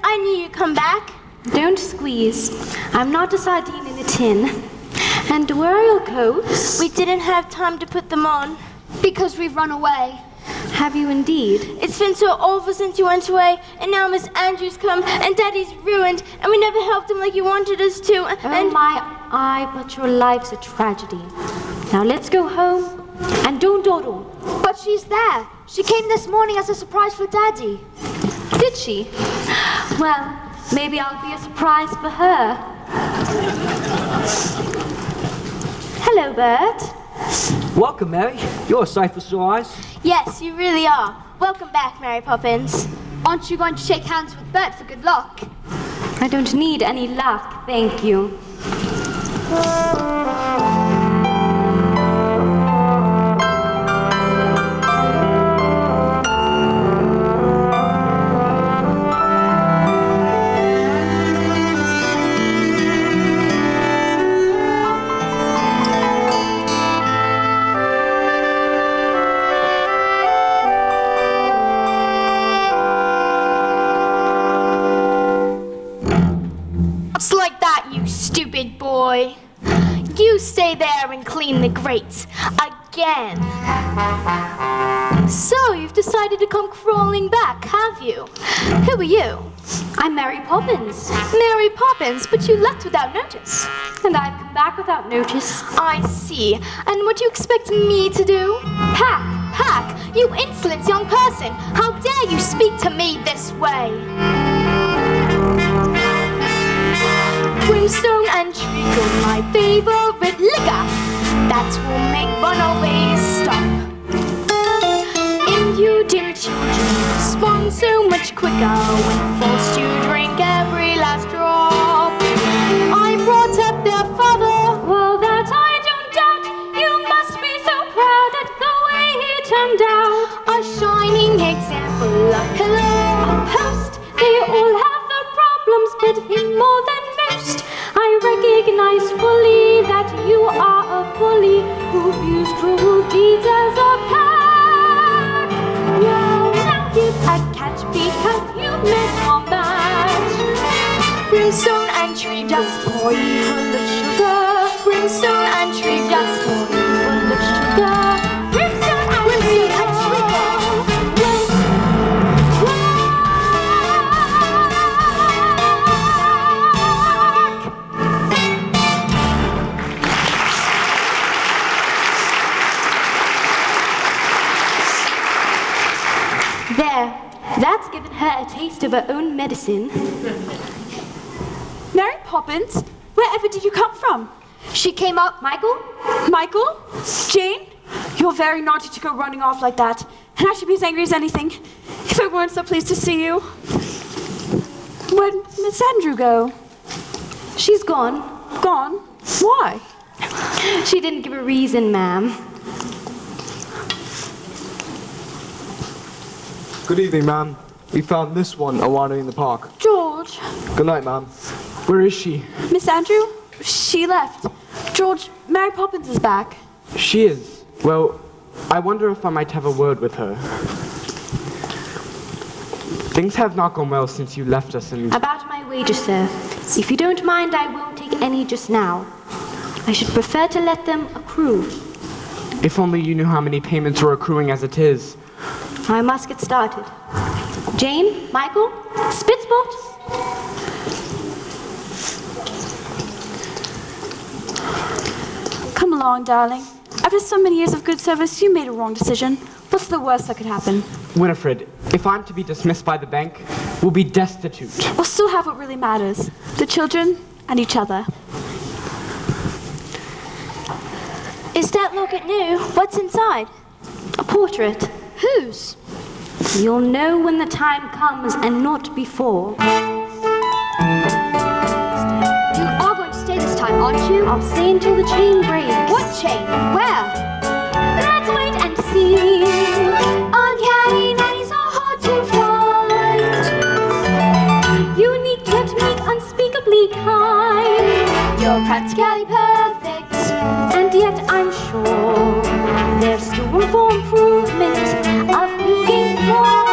I knew you'd come back. Don't squeeze. I'm not a sardine in a tin. And where are your coats? We didn't have time to put them on. Because we've run away. Have you indeed? It's been so awful since you went away, and now Miss Andrews come, and Daddy's ruined, and we never helped him like you wanted us to, and... Oh my eye, but your life's a tragedy. Now let's go home, and don't dawdle. But she's there. She came this morning as a surprise for Daddy. Did she? Well, maybe I'll be a surprise for her. Hello, Bert. Welcome, Mary. You're a sight for sore eyes. Yes, you really are. Welcome back, Mary Poppins. Aren't you going to shake hands with Bert for good luck? I don't need any luck, thank you. Stupid boy. You stay there and clean the grates. I again. So, you've decided to come crawling back, have you? Who are you? I'm Mary Poppins. Mary Poppins, but you left without notice. And I've come back without notice. I see. And what do you expect me to do? Hack, you insolent young person! How dare you speak to me this way? Brimstone and treacle, my favorite liquor. That will make runaways stop. Impudent children respond so much quicker when forced to drink every last drop. I brought up their father. Well, that I don't doubt. You must be so proud at the way he turned out. A shining example, a pillar, A post. They all have their problems, but him more than most. I recognize fully that you are a bully who views cruel deeds as a pack. Well, now here's a catch because you met on that. brimstone and tree just pour you full of sugar. Brimstone and tree just pour you full of sugar. Brimstone and tree and There, that's given her a taste of her own medicine. Mary Poppins, wherever did you come from? she came up. Michael? Michael? Jane? You're very naughty to go running off like that. And I should be as angry as anything if I weren't so pleased to see you. Where'd Miss Andrew go? She's gone. Gone? Why? She didn't give a reason, ma'am. Good evening, ma'am. We found this one wandering in the park. George. Good night, ma'am. Where is she? Miss Andrew? She left. George, Mary Poppins is back. She is. Well, I wonder if I might have a word with her. Things have not gone well since you left us and... About my wages, sir. If you don't mind, I won't take any just now. I should prefer to let them accrue. If only you knew how many payments were accruing as it is. I must get started. Jane, Michael, Spitspot. Come along, darling. After so many years of good service, you made a wrong decision. What's the worst that could happen? Winifred, if I'm to be dismissed by the bank, we'll be destitute. We'll still have what really matters. The children and each other. Is that locket new? What's inside? A portrait. Whose? You'll know when the time comes and not before. You are going to stay this time, aren't you? I'll stay until the chain breaks. What chain? Where? Let's wait and see. Uncanny nannies are hard to find. Unique technique, unspeakably kind. You're practically perfect. And yet I'm sure there's still room for improvement of looking more.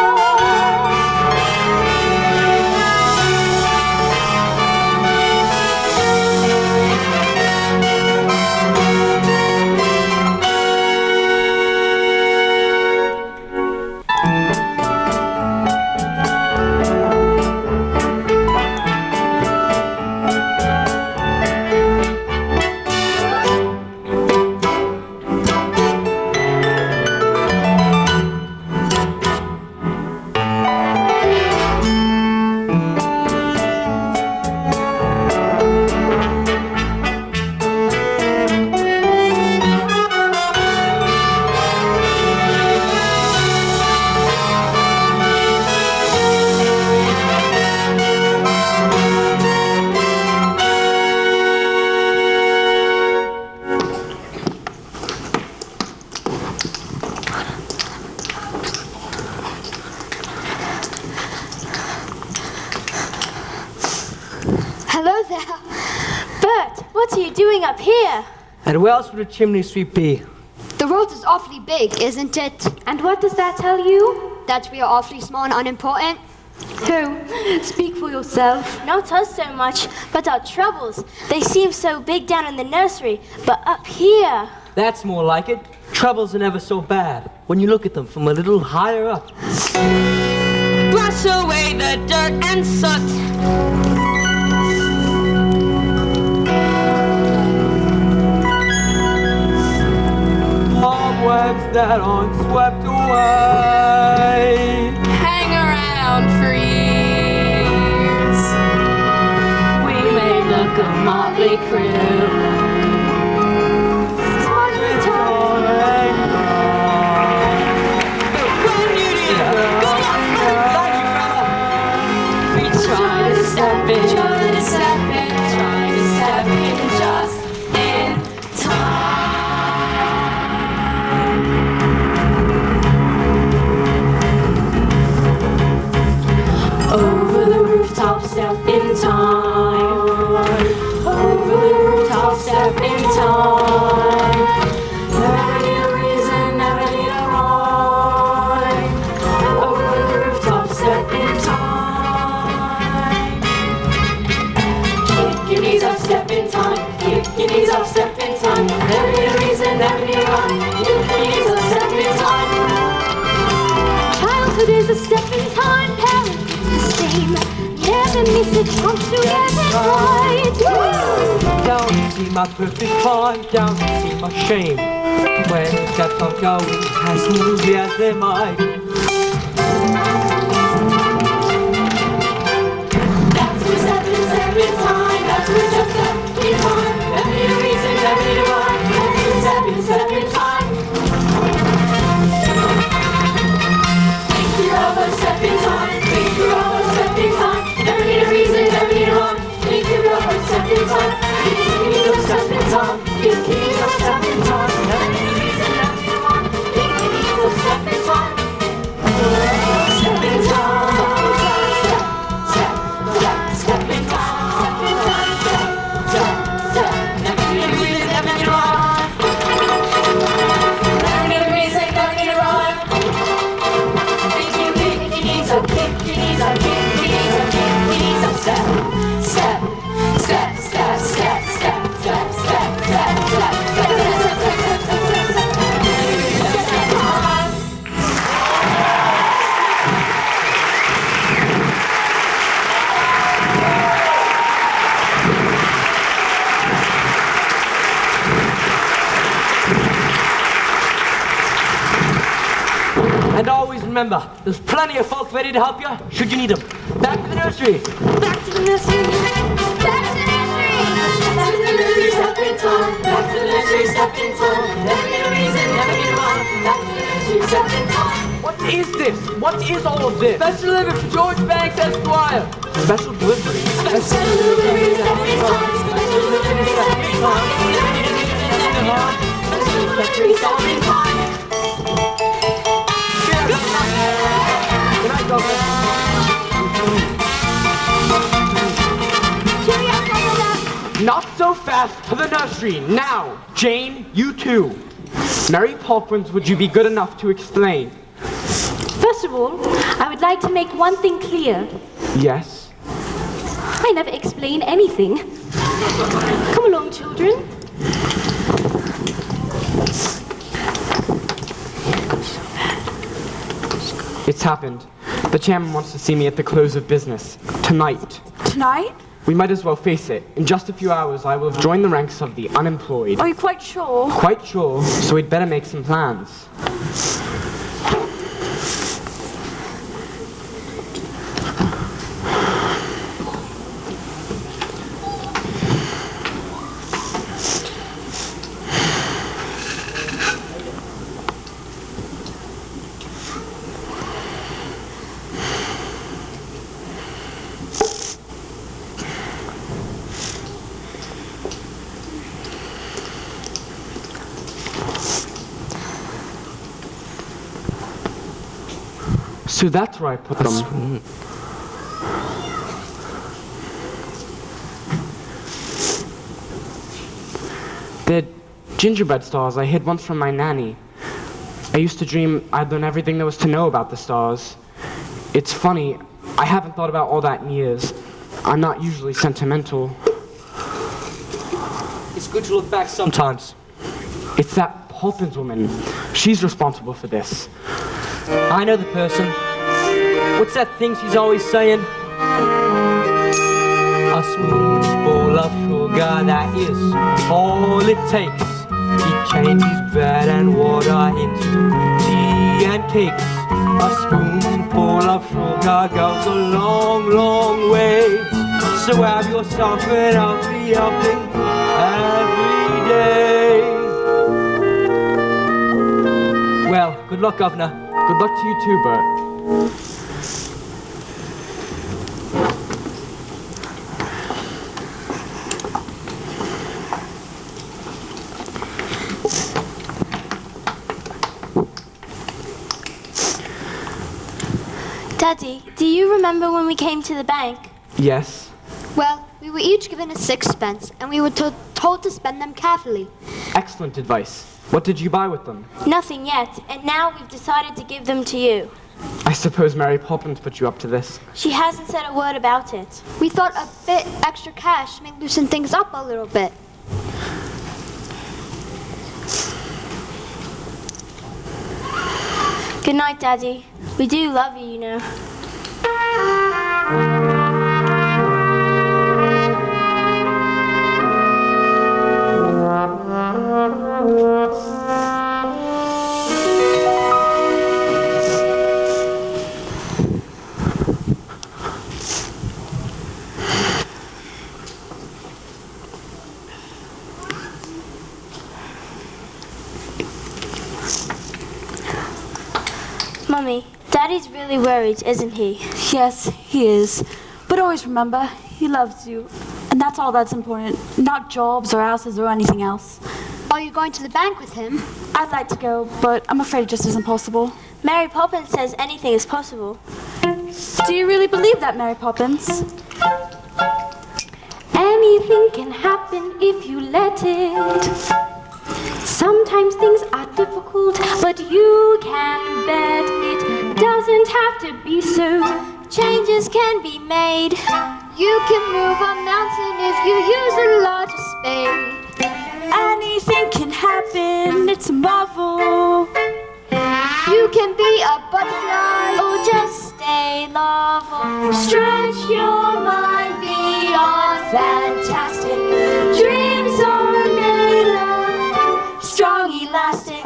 Hello there. Bert, what are you doing up here? And where else would a chimney sweep be? The world is awfully big, isn't it? And what does that tell you? That we are awfully small and unimportant. Who? Speak for yourself. Not us so much, but our troubles. They seem so big down in the nursery, but up here... That's more like it. Troubles are never so bad when you look at them from a little higher up. Brush away the dirt and soot. Cobwebs that aren't swept away. Hang around for years. We may look a motley crew. We try to step in, trying to step in just in time. Over the rooftop, step in time. Over the rooftop, step in time. Never need a reason, never need a rhyme. Over the rooftop, step in time. Kick your knees up, step in time. Kick your knees up, step in time. Never need a reason, never need a rhyme. Kick your knees up, step in time. Childhood is a step in time, parents it's the same. Never miss a chance to get it right. Down to see my perfect climb, down to see my shame. When the steps are going as smoothly as they might. That's where step in time. That's where step in time. Never need a reason, never need a rhyme. That's where step in time. Think you're almost step in time. Think you're almost step in time. Never need a reason, never need a rhyme. Think you're almost step in time. Think you need to step in time. Think you need to step in time. Never need a reason, never need a rhyme. Think you need to step in time. Step in time. Step in time. Step. Never need a reason, never need a rhyme. Never need a reason, never need a rhyme. Think you need to kick your knees up, kick your knees up, kick your knees up. Step. And always remember, there's plenty of folk ready to help you, should you need them. Back to the nursery. Back to the nursery. Back to the nursery. Back to the nursery, step in time. Back to the nursery, step in time. Never need a reason, never need a rhyme. Back to the nursery, step in time. What is this? What is all of this? Special delivery for George Banks, Esquire. Special delivery. Special delivery, step in time. Special delivery, step in time. Never need a reason, never need a rhyme. Special delivery, step in time. Good night, Governor. Not so fast to the nursery. Now, Jane, you too. Mary Poppins, would you be good enough to explain? First of all, I would like to make one thing clear. Yes. I never explain anything. Come along, children. It's happened. The chairman wants to see me at the close of business. Tonight. Tonight? We might as well face it. In just a few hours, I will have joined the ranks of the unemployed. Are you quite sure? Quite sure, so we'd better make some plans. So that's where I put them. The gingerbread stars I hid once from my nanny. I used to dream I'd learn everything there was to know about the stars. It's funny, I haven't thought about all that in years. I'm not usually sentimental. It's good to look back sometimes. It's that Poppins woman. She's responsible for this. I know the person. What's that thing she's always saying? A spoonful of sugar, that is all it takes. He changes bread and water into tea and cakes. A spoonful of sugar goes a long, long way. So have yourself an healthy helping every day. Well, good luck, Governor. Good luck to you too, Bert. Daddy, do you remember when we came to the bank? Yes. Well, we were each given a sixpence, and we were told to spend them carefully. Excellent advice. What did you buy with them? Nothing yet, and now we've decided to give them to you. I suppose Mary Poppins put you up to this. She hasn't said a word about it. We thought a bit extra cash may loosen things up a little bit. Good night, Daddy. We do love you, you know. Mummy, Daddy's really worried, isn't he? Yes, he is. But always remember, he loves you. And that's all that's important. Not jobs or houses or anything else. Are you going to the bank with him? I'd like to go, but I'm afraid it just isn't possible. Mary Poppins says anything is possible. Do you really believe that, Mary Poppins? Anything can happen if you let it. Sometimes things are difficult, but you can bet it doesn't have to be so. Changes can be made. You can move a mountain if you use a larger spade. Anything can happen, it's a marvel. You can be a butterfly or just stay lovable. Stretch your mind beyond fantastic. Dreams are made of strong elastic.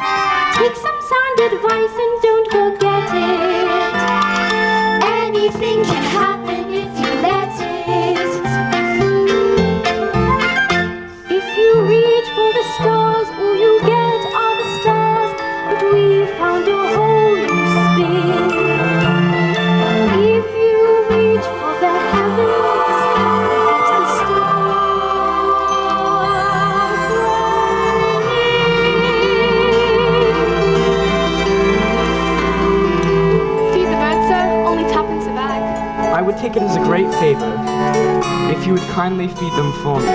Take some sound advice and don't forget it. Anything can happen if you let it. If you reach for the stars, all you get are the stars. But we found a whole new spin. If you reach for the heavens, it's the stars running. Feed the birds, sir. Only tuppence a bag. I would take it as a great favor if you would kindly feed them for me.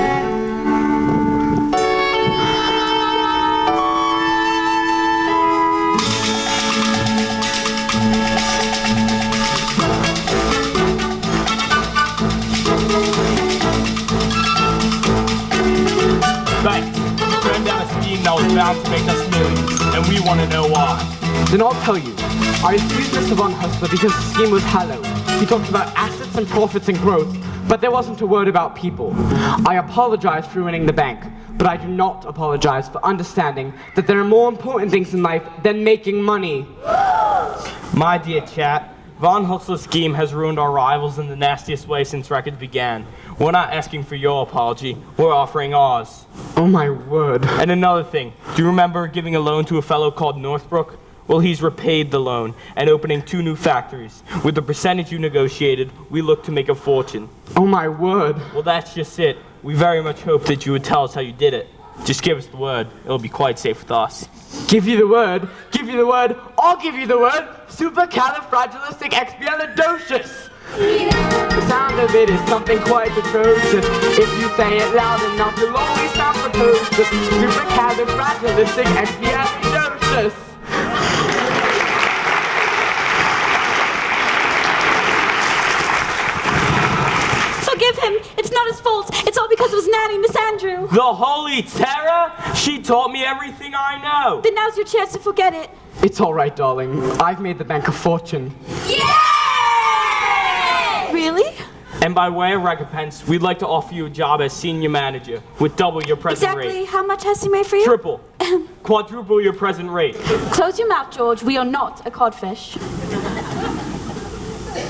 Bank turned down a scheme that was bound to make us millions, and we want to know why. Then I'll tell you. I refused Mr. Von Hustler because the scheme was hollow. He talked about assets and profits and growth, but there wasn't a word about people. I apologize for ruining the bank, but I do not apologize for understanding that there are more important things in life than making money. My dear chat, Von Hustler's scheme has ruined our rivals in the nastiest way since records began. We're not asking for your apology, we're offering ours. Oh my word. And another thing, do you remember giving a loan to a fellow called Northbrook? Well, he's repaid the loan and opening 2 new factories. With the percentage you negotiated, we look to make a fortune. Oh my word. Well, that's just it. We very much hope that you would tell us how you did it. Just give us the word. It'll be quite safe with us. Give you the word. Give you the word. I'll give you the word. Supercalifragilisticexpialidocious. The sound of it is something quite atrocious. If you say it loud enough, you'll always sound precocious. Supercalifragilisticexpialidocious. Forgive him. It's not his fault. It's all because of his nanny. money, Miss Andrew. The Holy Terror? She taught me everything I know. Then now's your chance to forget it. It's all right, darling. I've made the bank a fortune. Really? And by way of recompense, we'd like to offer you a job as senior manager with double your present rate. Exactly how much has he made for you? Triple. Quadruple your present rate. Close your mouth, George. We are not a codfish.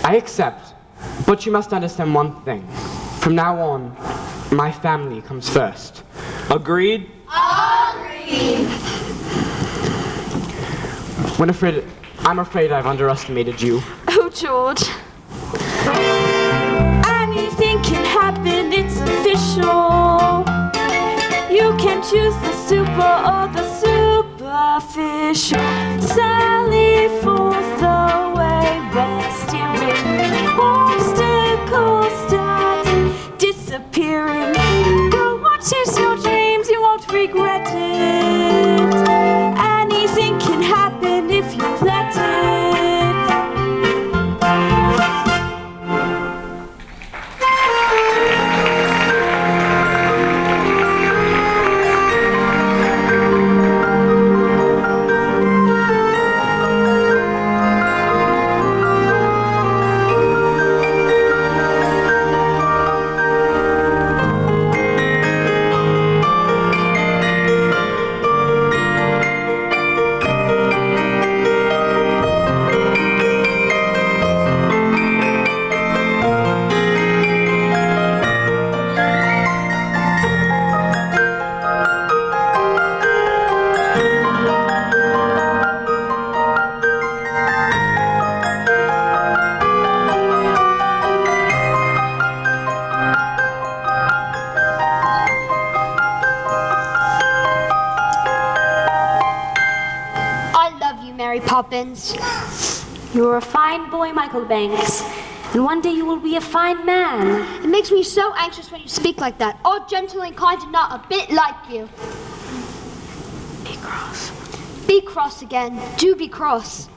I accept, but you must understand one thing. From now on, my family comes first. Agreed? Agreed. I'm afraid I've underestimated you. Oh, George. Anything can happen, it's official. You can choose the super or the superficial. Sally falls away, resting. Obstacles start disappearing. Go on, chase your dreams, you won't regret it. Anything can happen if you let it. Mary Poppins. You're a fine boy, Michael Banks, and one day you will be a fine man. It makes me so anxious when you speak like that. All gentle and kind and not a bit like you. Be cross. Be cross again. Do be cross.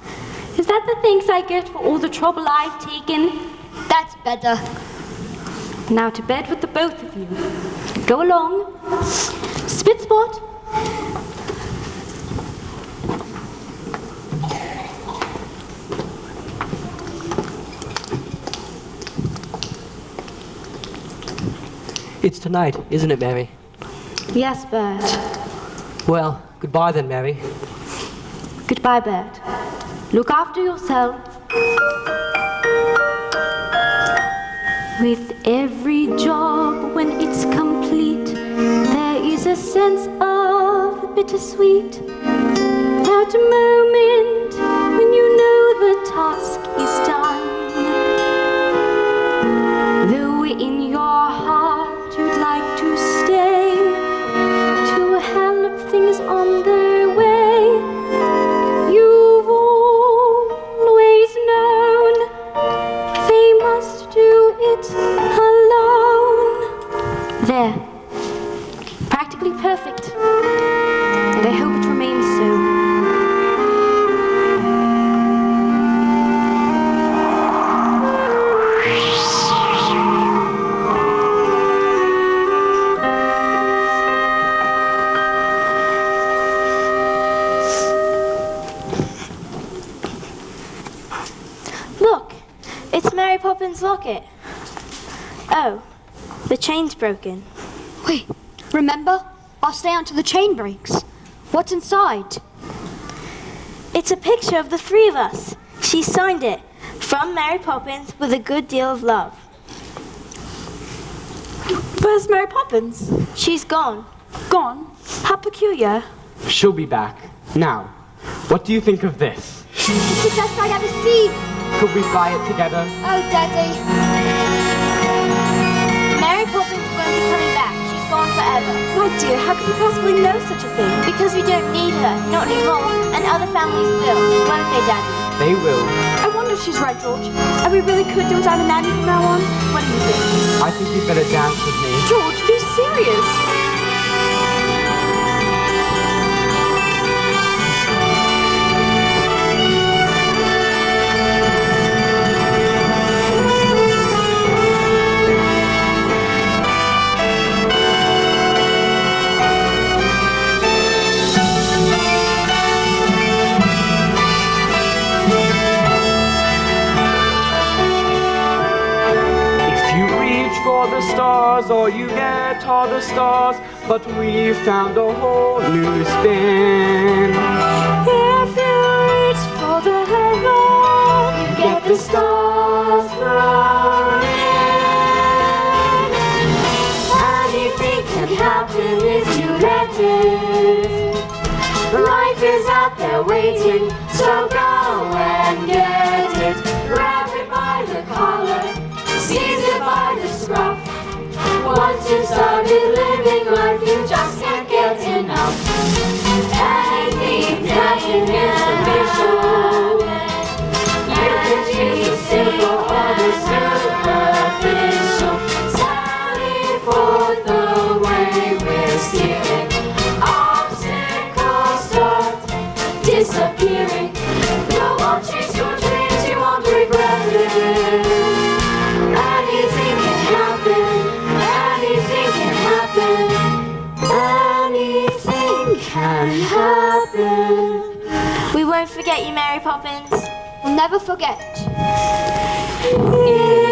Is that the thanks I get for all the trouble I've taken? That's better. Now to bed with the both of you. Go along. Spit spot. It's tonight, isn't it, Mary? Yes, Bert. Well, goodbye then, Mary. Goodbye, Bert. Look after yourself. With every job, when it's complete, there is a sense of bittersweet. That moment when you know the task is done. Though in your heart you'd like to stay to help things on their way, you've always known they must do it alone. There. Practically perfect. And I hope it remains so. Look, it's Mary Poppins' locket. Oh, the chain's broken. Wait, remember? I'll stay until the chain breaks. What's inside? It's a picture of the three of us. She signed it. From Mary Poppins with a good deal of love. Where's Mary Poppins? She's gone. Gone? How peculiar. She'll be back. Now, what do you think of this? It's the best I'd ever seen. Could we buy it together? Oh, Daddy. Mary Poppins won't be coming back. She's gone forever. My dear, how could you possibly know such a thing? Because we don't need her, not anymore, and other families will, won't they, Daddy? They will. I wonder if she's right, George. And we really could do without a nanny from now on? What do you think? I think you'd better dance with me. George, be serious. are the stars, all you get are the stars, but we found a whole new spin. If you reach for the heaven, you get the stars thrown in. Anything can happen if you let it. Life is out there waiting, so go and get it. Grab it by the collar, seize it by the scruff. Once you've started living life, you just can't get enough. Anything can happen. You can choose the simple or the superficial. Sally forth the way we're steering. Obstacles start disappearing. Go on, chase your dreams, you won't regret it. Anything can happen. Anything can happen. Anything can happen. We won't forget you, Mary Poppins. We'll never forget. Yeah.